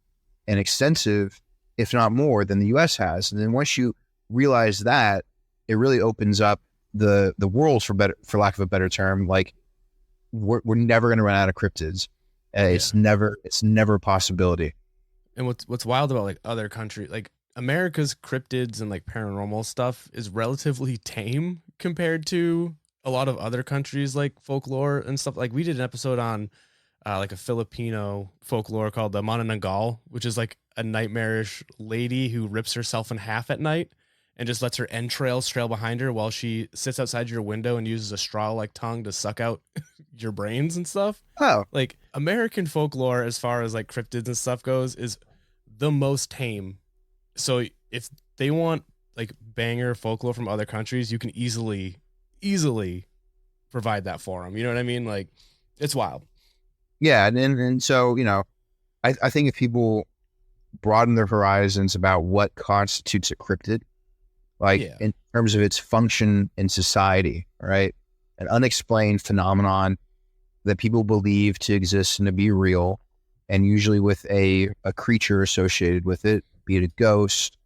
and extensive, if not more, than the U.S. has. And then once you realize that, it really opens up the world, for lack of a better term. Like, we're never going to run out of cryptids. It's never a possibility. And what's wild about like other countries, like America's cryptids and like paranormal stuff is relatively tame compared to a lot of other countries like folklore and stuff. Like we did an episode on like a Filipino folklore called the Manananggal, which is like a nightmarish lady who rips herself in half at night and just lets her entrails trail behind her while she sits outside your window and uses a straw-like tongue to suck out your brains and stuff. Oh. Like American folklore, as far as like cryptids and stuff goes, is the most tame. So if they want like banger folklore from other countries, you can easily provide that for them. You know what I mean? Like, it's wild. Yeah. And so, I think if people broaden their horizons about what constitutes a cryptid, like Yeah. in terms of its function in society, right? An unexplained phenomenon that people believe to exist and to be real, and usually with a creature associated with it, be it a ghost,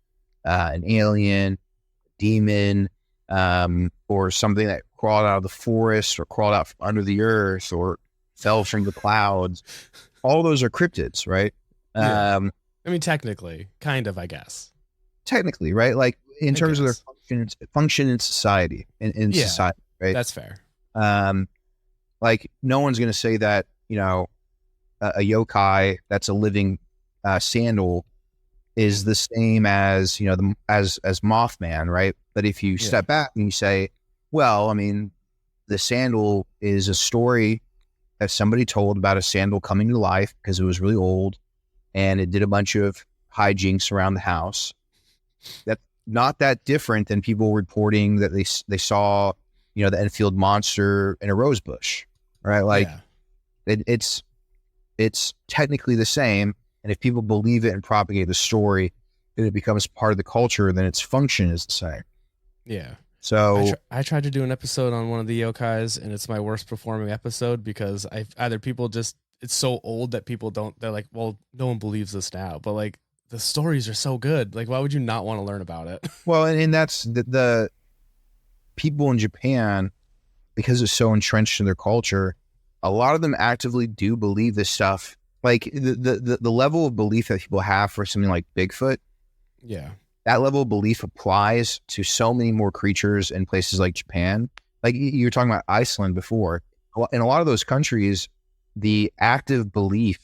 an alien, demon, or something that crawled out of the forest or crawled out from under the earth or fell from the clouds. All those are cryptids, right? Yeah. I mean, technically, kind of, I guess. Technically, right? Like in I terms of guess. their function in society, in Yeah, society, right? that's fair. Like no one's going to say that, you know, a yokai that's a living sandal is the same as, you know, as Mothman, right? But if you step back and you say, well, I mean, the sandal is a story that somebody told about a sandal coming to life because it was really old and it did a bunch of hijinks around the house. That's not that different than people reporting that they saw, you know, the Enfield monster in a rose bush, right? Like it's technically the same. And if people believe it and propagate the story, then it becomes part of the culture, then its function is the same. Yeah. So I tried to do an episode on one of the yokais, and it's my worst performing episode because it's so old that they're like, well, no one believes this now. But like the stories are so good. Like, why would you not want to learn about it? Well, and that's the people in Japan, because it's so entrenched in their culture, a lot of them actively do believe this stuff. Like the level of belief that people have for something like Bigfoot, that level of belief applies to so many more creatures in places like Japan. Like you were talking about Iceland before. In a lot of those countries, the active belief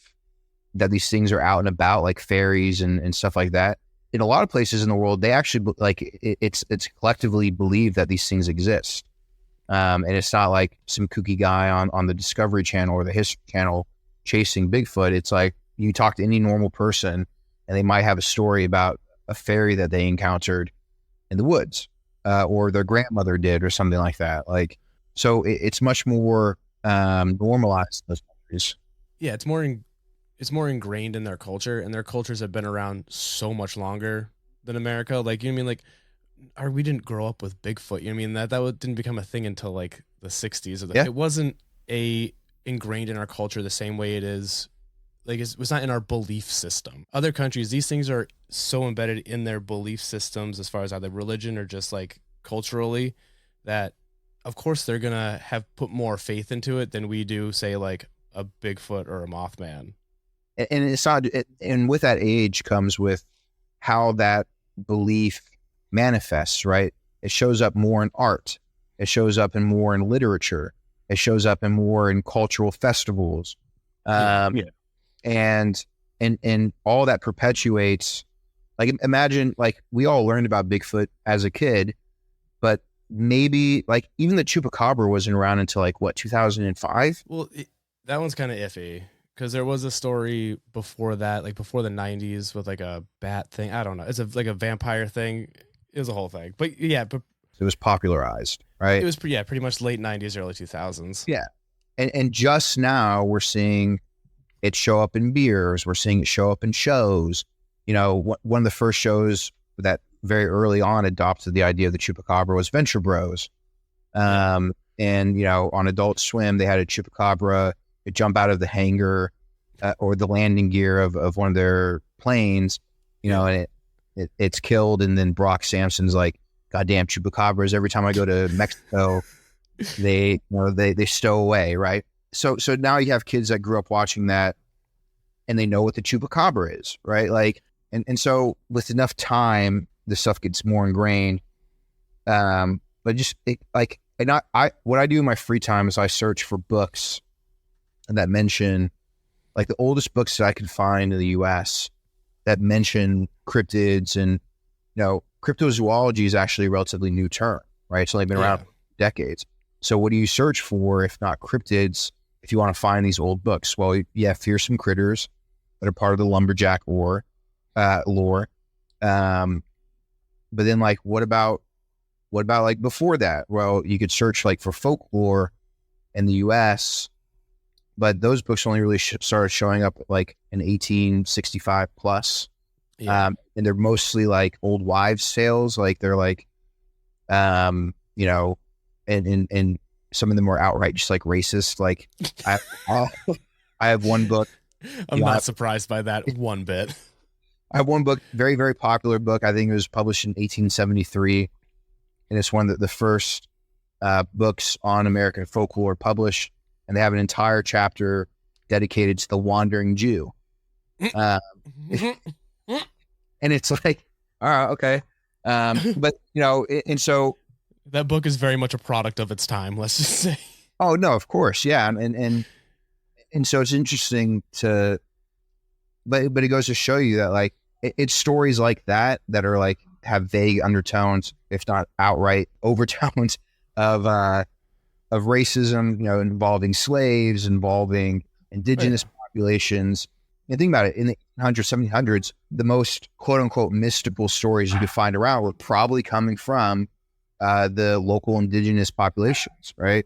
that these things are out and about, like fairies and stuff like that, in a lot of places in the world, they actually it's collectively believed that these things exist. And it's not like some kooky guy on the Discovery Channel or the History Channel chasing Bigfoot. It's like you talk to any normal person and they might have a story about a fairy that they encountered in the woods, or their grandmother did, or something like that. Like, so it's much more normalized in those countries. Yeah, it's more ingrained in their culture, and their cultures have been around so much longer than America. Like, you know what I mean? Like, we didn't grow up with Bigfoot. You know what I mean? That didn't become a thing until like the 60s. It wasn't ingrained in our culture the same way it is. Like, it was not in our belief system. Other countries, these things are so embedded in their belief systems as far as either religion or just like culturally, that of course they're gonna have put more faith into it than we do, say, like a Bigfoot or a Mothman. And it's not, and with that age comes with how that belief manifests, right? It shows up more in art. It shows up more in literature. It shows up more in cultural festivals. And all that perpetuates, like, imagine, like, we all learned about Bigfoot as a kid, but maybe like even the chupacabra wasn't around until like what, 2005? Well, that one's kind of iffy because there was a story before that, like before the 90s, with like a bat thing. I don't know. It's like a vampire thing. It was a whole thing. But yeah, it was popularized, right? It was pretty much late 90s, early 2000s. Yeah. And just now we're seeing it show up in beers. We're seeing it show up in shows. You know, one of the first shows that very early on adopted the idea of the chupacabra was Venture Bros. And, you know, on Adult Swim, they had a chupacabra jump out of the hangar or the landing gear of one of their planes, you know, and it's killed. And then Brock Sampson's like, goddamn chupacabras. Every time I go to Mexico, they stow away. Right. So now you have kids that grew up watching that and they know what the chupacabra is. Right. Like, and so with enough time, the stuff gets more ingrained. But just what I do in my free time is I search for books that mention, like, the oldest books that I could find in the US that mention cryptids. And, you know, cryptozoology is actually a relatively new term, right? It's only been around for decades. So what do you search for if not cryptids, if you want to find these old books? Well, yeah, fearsome critters that are part of the lumberjack lore. But then, like, what about like before that? Well, you could search like for folklore in the US but those books only really started showing up like in 1865 plus. Yeah. And they're mostly like old wives' tales. Like they're like, you know, and some of them were outright just like racist. Like I, I have one book. I'm not surprised by that one bit. I have one book, very, very popular book. I think it was published in 1873. And it's one of the first books on American folklore published. And they have an entire chapter dedicated to the Wandering Jew. And it's like, all right, okay. But, you know, and so. That book is very much a product of its time, let's just say. Oh, no, of course. Yeah. And so it's interesting to, but it goes to show you that like, it's stories like that are like, have vague undertones, if not outright overtones of racism, you know, involving slaves, involving indigenous populations. And think about it, in the 1800s, 1700s, the most quote unquote mystical stories you could find around were probably coming from the local indigenous populations, right?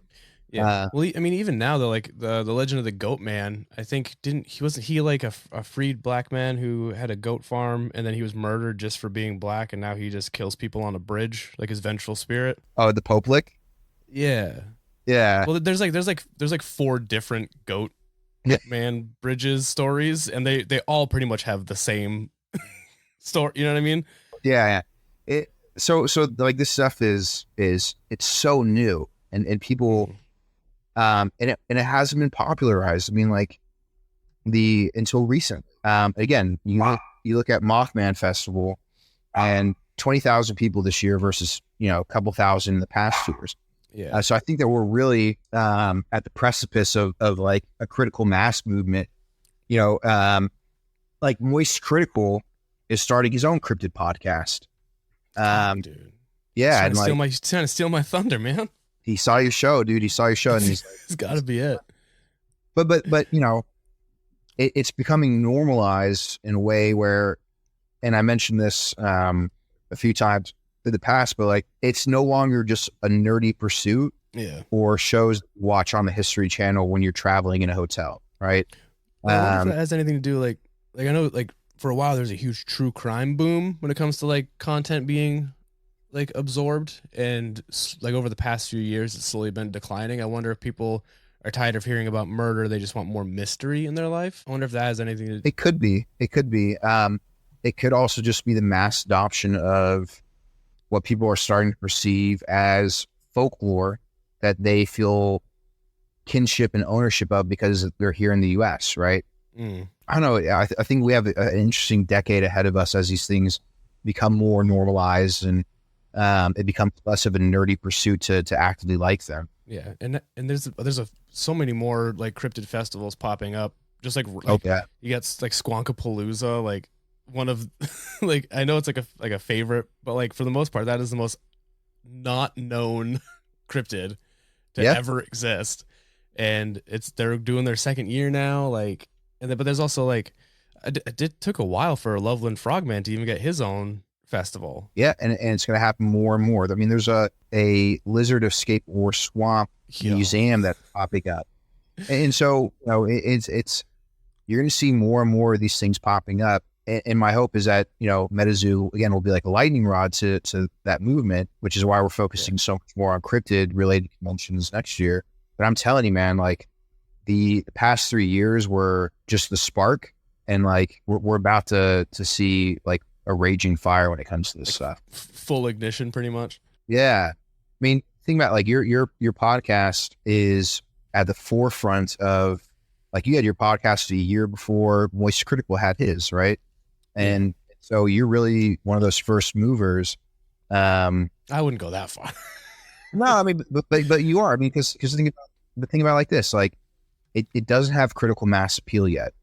Yeah. Well, I mean, even now though, like the Legend of the Goat Man, I think wasn't he like a freed black man who had a goat farm and then he was murdered just for being black and now he just kills people on a bridge, like his vengeful spirit. Oh, the Poplik? Yeah. Yeah. Well, there's like 4 different goat man bridges stories, and they all pretty much have the same story. You know what I mean? Yeah. So like this stuff is it's so new and people. And it hasn't been popularized. I mean, like until recent. Again, you look at Mothman Festival, and 20,000 people this year versus a couple thousand in the past years. Yeah. So I think that we're really at the precipice of like a critical mass movement. Like Moist Critical is starting his own cryptid podcast. Dude. Yeah, he's trying to steal my thunder, man. He saw your show, dude. He saw your show, and he's like, it's got to be it. But it's becoming normalized in a way where, and I mentioned this a few times in the past, but like it's no longer just a nerdy pursuit, or shows watch on the History Channel when you're traveling in a hotel, right? Well, I wonder if that has anything to do like I know like for a while there's a huge true crime boom when it comes to like content being like absorbed, and like over the past few years it's slowly been declining. I wonder if people are tired of hearing about murder, they just want more mystery in their life. I wonder if that has anything to do. It could be it could also just be the mass adoption of what people are starting to perceive as folklore that they feel kinship and ownership of because they're here in the US, right? I don't know. I think we have an interesting decade ahead of us as these things become more normalized and it becomes less of a nerdy pursuit to actively like them. Yeah, and there's so many more like cryptid festivals popping up. Just like you got like Squonkapalooza, like one of like I know it's like a favorite, but like for the most part that is the most not known cryptid to ever exist, and they're doing their second year now. Like, but there's also like it took a while for Loveland Frogman to even get his own festival. Yeah, and it's going to happen more and more. I mean, there's a Lizard Escape or Swamp museum that's popping up, and so it's you're going to see more and more of these things popping up. And my hope is that MetaZoo again will be like a lightning rod to that movement, which is why we're focusing so much more on cryptid related conventions next year. But I'm telling you, man, like the past 3 years were just the spark, and like we're about to see like a raging fire when it comes to this stuff. Full ignition, pretty much. Yeah. I mean, think about like your podcast is at the forefront of, like, you had your podcast a year before Moist Critical had his, right? And so you're really one of those first movers. I wouldn't go that far. No, I mean, but you are. I mean, because think about it like this, like it doesn't have critical mass appeal yet,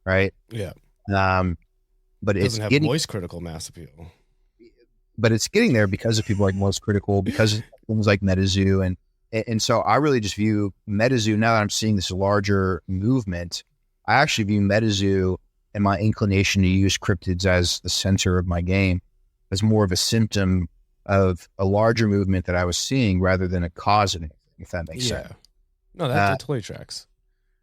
right? Yeah. But it doesn't have Moist Critical mass appeal. But it's getting there because of people like Moist Critical, because of things like MetaZoo, and so I really just view MetaZoo, now that I'm seeing this larger movement, I actually view MetaZoo and my inclination to use cryptids as the center of my game as more of a symptom of a larger movement that I was seeing rather than a cause of anything, if that makes sense. No, that totally tracks.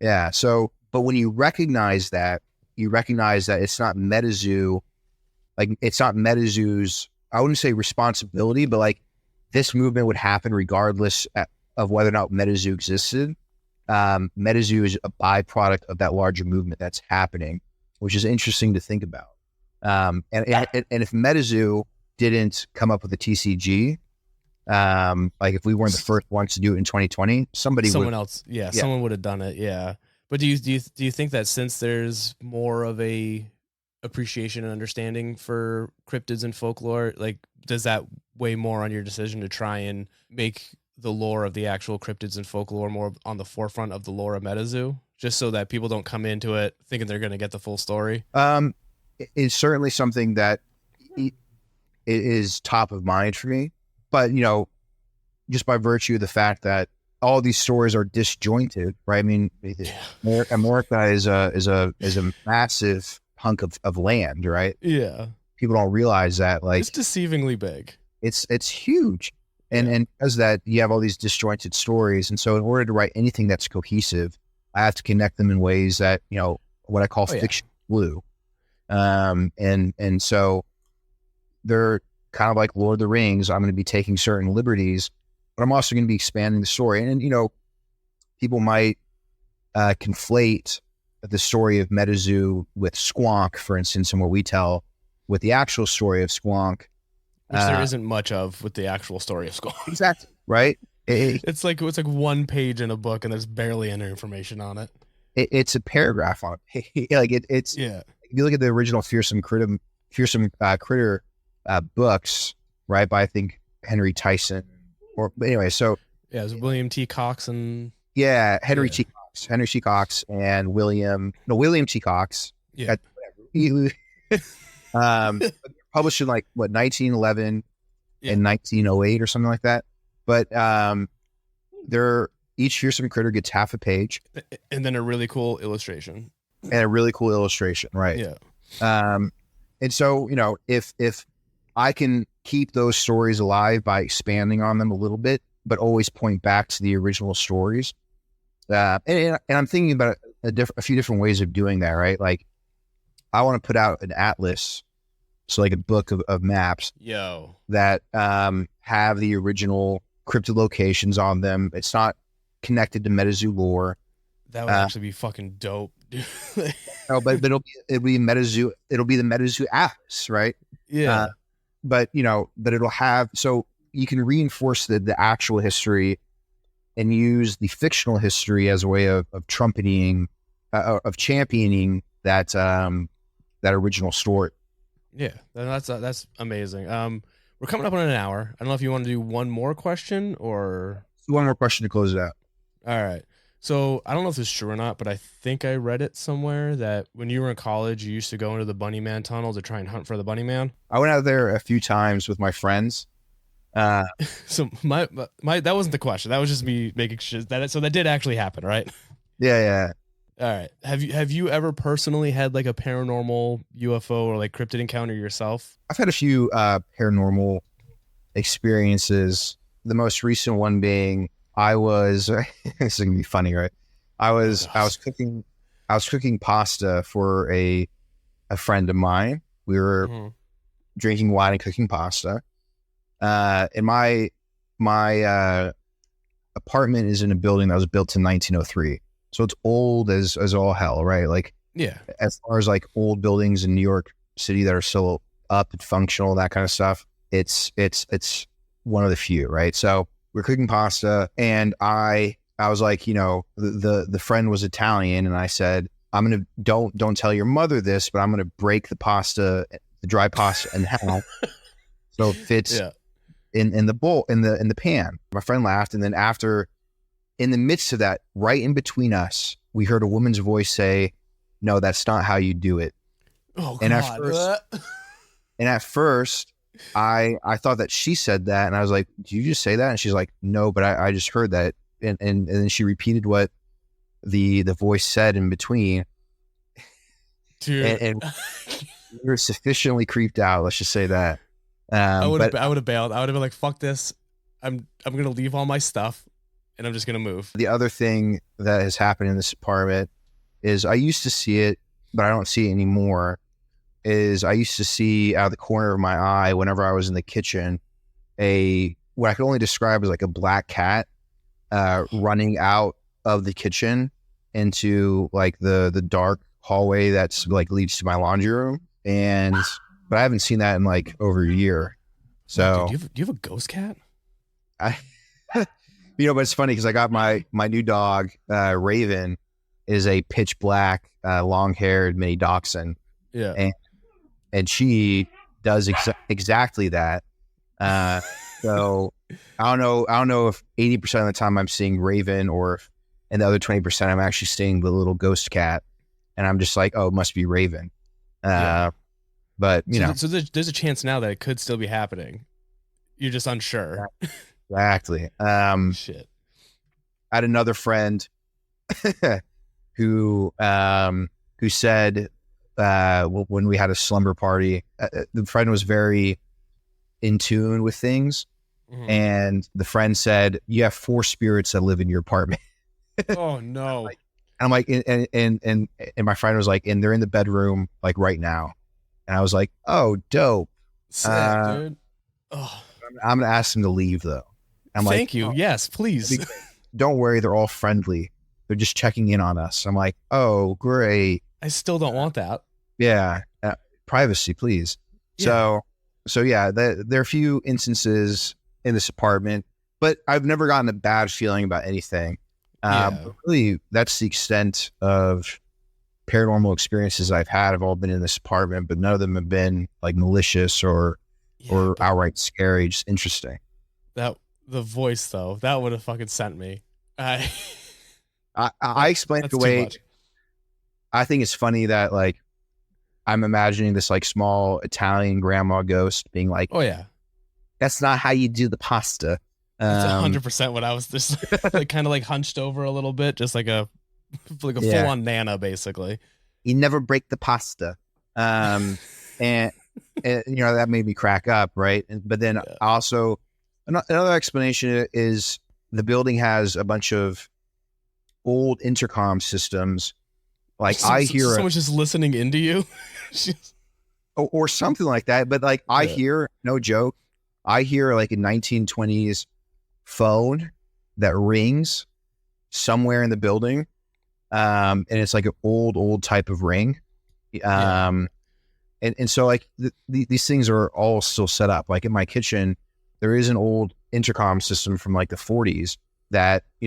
Yeah. So, but when you recognize that it's not MetaZoo, like it's not MetaZoo's, I wouldn't say responsibility, but like this movement would happen regardless of whether or not MetaZoo existed. MetaZoo is a byproduct of that larger movement that's happening, which is interesting to think about. And if MetaZoo didn't come up with the TCG, like if we weren't the first ones to do it in 2020, someone else, someone would have done it. Yeah. But do you think that since there's more of a appreciation and understanding for cryptids and folklore, like does that weigh more on your decision to try and make the lore of the actual cryptids and folklore more on the forefront of the lore of MetaZoo, just so that people don't come into it thinking they're going to get the full story? It's certainly something that it is top of mind for me, but you know, just by virtue of the fact that all these stories are disjointed, right? I mean, America is a massive hunk of land, right? Yeah. People don't realize that, like, it's deceivingly big. It's huge. And because that, you have all these disjointed stories. And so in order to write anything that's cohesive, I have to connect them in ways that, you know, what I call fiction glue. And so they're kind of like Lord of the Rings. I'm going to be taking certain liberties, but I'm also going to be expanding the story. And you know, people might conflate the story of MetaZoo with Squonk, for instance, and what we tell with the actual story of Squonk. Which there isn't much of with the actual story of Squonk. Exactly. Right? It's like 1 page in a book and there's barely any information on it. It's a paragraph on it. Like it's if you look at the original Fearsome Critter books, right, by I think Henry Tyson, but anyway, so it was William T. Cox and Henry T. Cox and William T. Cox. Yeah. Published in like 1911 and 1908 or something like that. But each Fearsome Critter gets half a page, and then a really cool illustration. Right? Yeah. And so, you know, if I can keep those stories alive by expanding on them a little bit, but always point back to the original stories, and I'm thinking about a few different ways of doing that, right? Like, I want to put out an atlas, so like a book of maps, that have the original cryptid locations on them. It's not connected to MetaZoo lore. That would actually be fucking dope, dude. No, but it'll be MetaZoo. It'll be the MetaZoo atlas, right? Yeah. But you know, but it'll have, so you can reinforce the actual history and use the fictional history as a way of championing that original story. Yeah, that's amazing. We're coming up on an hour. I don't know if you want to do one more question or one more question to close it out. All right. So I don't know if this is true or not, but I think I read it somewhere that when you were in college, you used to go into the Bunny Man tunnel to try and hunt for the Bunny Man. I went out there a few times with my friends. So my that wasn't the question. That was just me making sure that. So that did actually happen, right? Yeah. All right. Have you ever personally had like a paranormal UFO or like cryptid encounter yourself? I've had a few paranormal experiences. The most recent one being this is gonna be funny, right? I was cooking pasta for a friend of mine. We were drinking wine and cooking pasta. And my apartment is in a building that was built in 1903. So it's old as all hell, right? Like, yeah, as far as like old buildings in New York City that are still up and functional, that kind of stuff, it's one of the few, right? So we're cooking pasta, and I was like, you know, the friend was Italian, and I said, don't tell your mother this, but I'm gonna break the dry pasta in half so it fits in the bowl, in the pan. My friend laughed, and then after, in the midst of that, right in between us, we heard a woman's voice say, "No, that's not how you do it." Oh, and God. At first, I thought that she said that, and I was like, "Did you just say that?" And she's like, "No, but I just heard that." And then she repeated what the voice said in between. Dude. And we were sufficiently creeped out. Let's just say that. I would have bailed. I would have been like, "Fuck this! I'm gonna leave all my stuff, and I'm just gonna move. The other thing that has happened in this apartment is I used to see it, but I don't see it anymore. Is I used to see out of the corner of my eye whenever I was in the kitchen what I could only describe as like a black cat running out of the kitchen into like the dark hallway that's like leads to my laundry room. But I haven't seen that in like over a year. So Dude, do you have a ghost cat? I but it's funny because I got my new dog, Raven, is a pitch black, long-haired mini dachshund. Yeah. And she does exactly that. So I don't know if 80% of the time I'm seeing Raven and the other 20% I'm actually seeing the little ghost cat. And I'm just like, oh, it must be Raven. But so there's a chance now that it could still be happening. You're just unsure. Exactly. Shit. I had another friend who said, when we had a slumber party, the friend was very in tune with things. Mm-hmm. And the friend said, you have 4 spirits that live in your apartment. Oh no. And I'm like, and my friend was like, and they're in the bedroom like right now. And I was like, oh, dope. Sick, dude. Oh. I'm going to ask them to leave though. Thank you. Yes, please. Don't worry. They're all friendly. They're just checking in on us. I'm like, oh, great. I still don't want that. Yeah. Privacy, please. Yeah. So yeah, there are a few instances in this apartment, but I've never gotten a bad feeling about anything. But really, that's the extent of paranormal experiences I've had. Have all been in this apartment, but none of them have been like malicious or outright scary. Just interesting. The voice though, that would have fucking sent me. I explained the way. I think it's funny that like I'm imagining this like small Italian grandma ghost being like, "Oh yeah, that's not how you do the pasta." That's 100% what I was just like, kind of like hunched over a little bit, just like a full on Nana, basically. You never break the pasta, and that made me crack up, right? But then also another explanation is the building has a bunch of old intercom systems. Like I hear someone's just listening into you, or something like that. But like I hear, no joke, I hear like a 1920s phone that rings somewhere in the building, and it's like an old type of ring, and so like these things are all still set up. Like in my kitchen, there is an old intercom system from like the 40s that I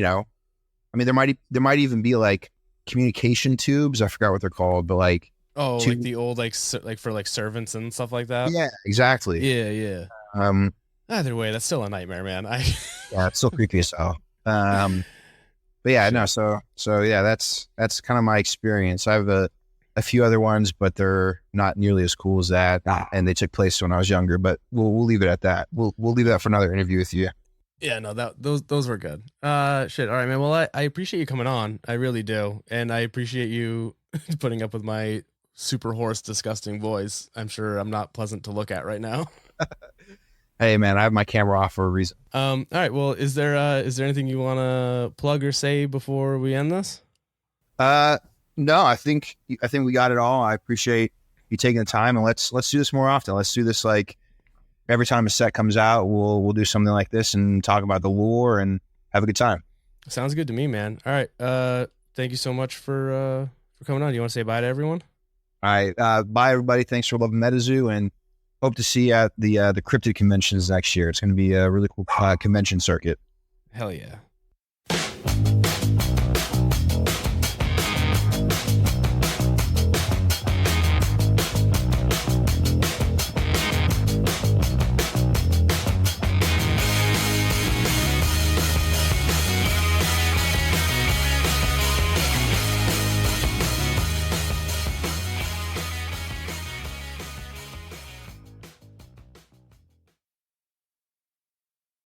mean there might even be like communication tubes. I forgot what they're called, but like like the old like for like servants and stuff like that. Yeah, exactly. Yeah. Either way, that's still a nightmare, man. Yeah, it's still creepy as hell. But yeah, no. So yeah, that's kind of my experience. I have a few other ones, but they're not nearly as cool as that, and they took place when I was younger. But we'll leave it at that. We'll leave that for another interview with you. Yeah, no, those were good. Shit. All right, man. Well, I appreciate you coming on. I really do, and I appreciate you putting up with my super hoarse, disgusting voice. I'm sure I'm not pleasant to look at right now. Hey, man, I have my camera off for a reason. All right. Well, is there anything you want to plug or say before we end this? No, I think we got it all. I appreciate you taking the time, and let's do this more often. Let's do this like every time a set comes out. We'll do something like this and talk about the lore and have a good time. Sounds good to me, man. All right. Thank you so much for coming on. Do you want to say bye to everyone? All right. Bye, everybody. Thanks for loving MetaZoo, and hope to see you at the Cryptid conventions next year. It's going to be a really cool convention circuit. Hell yeah.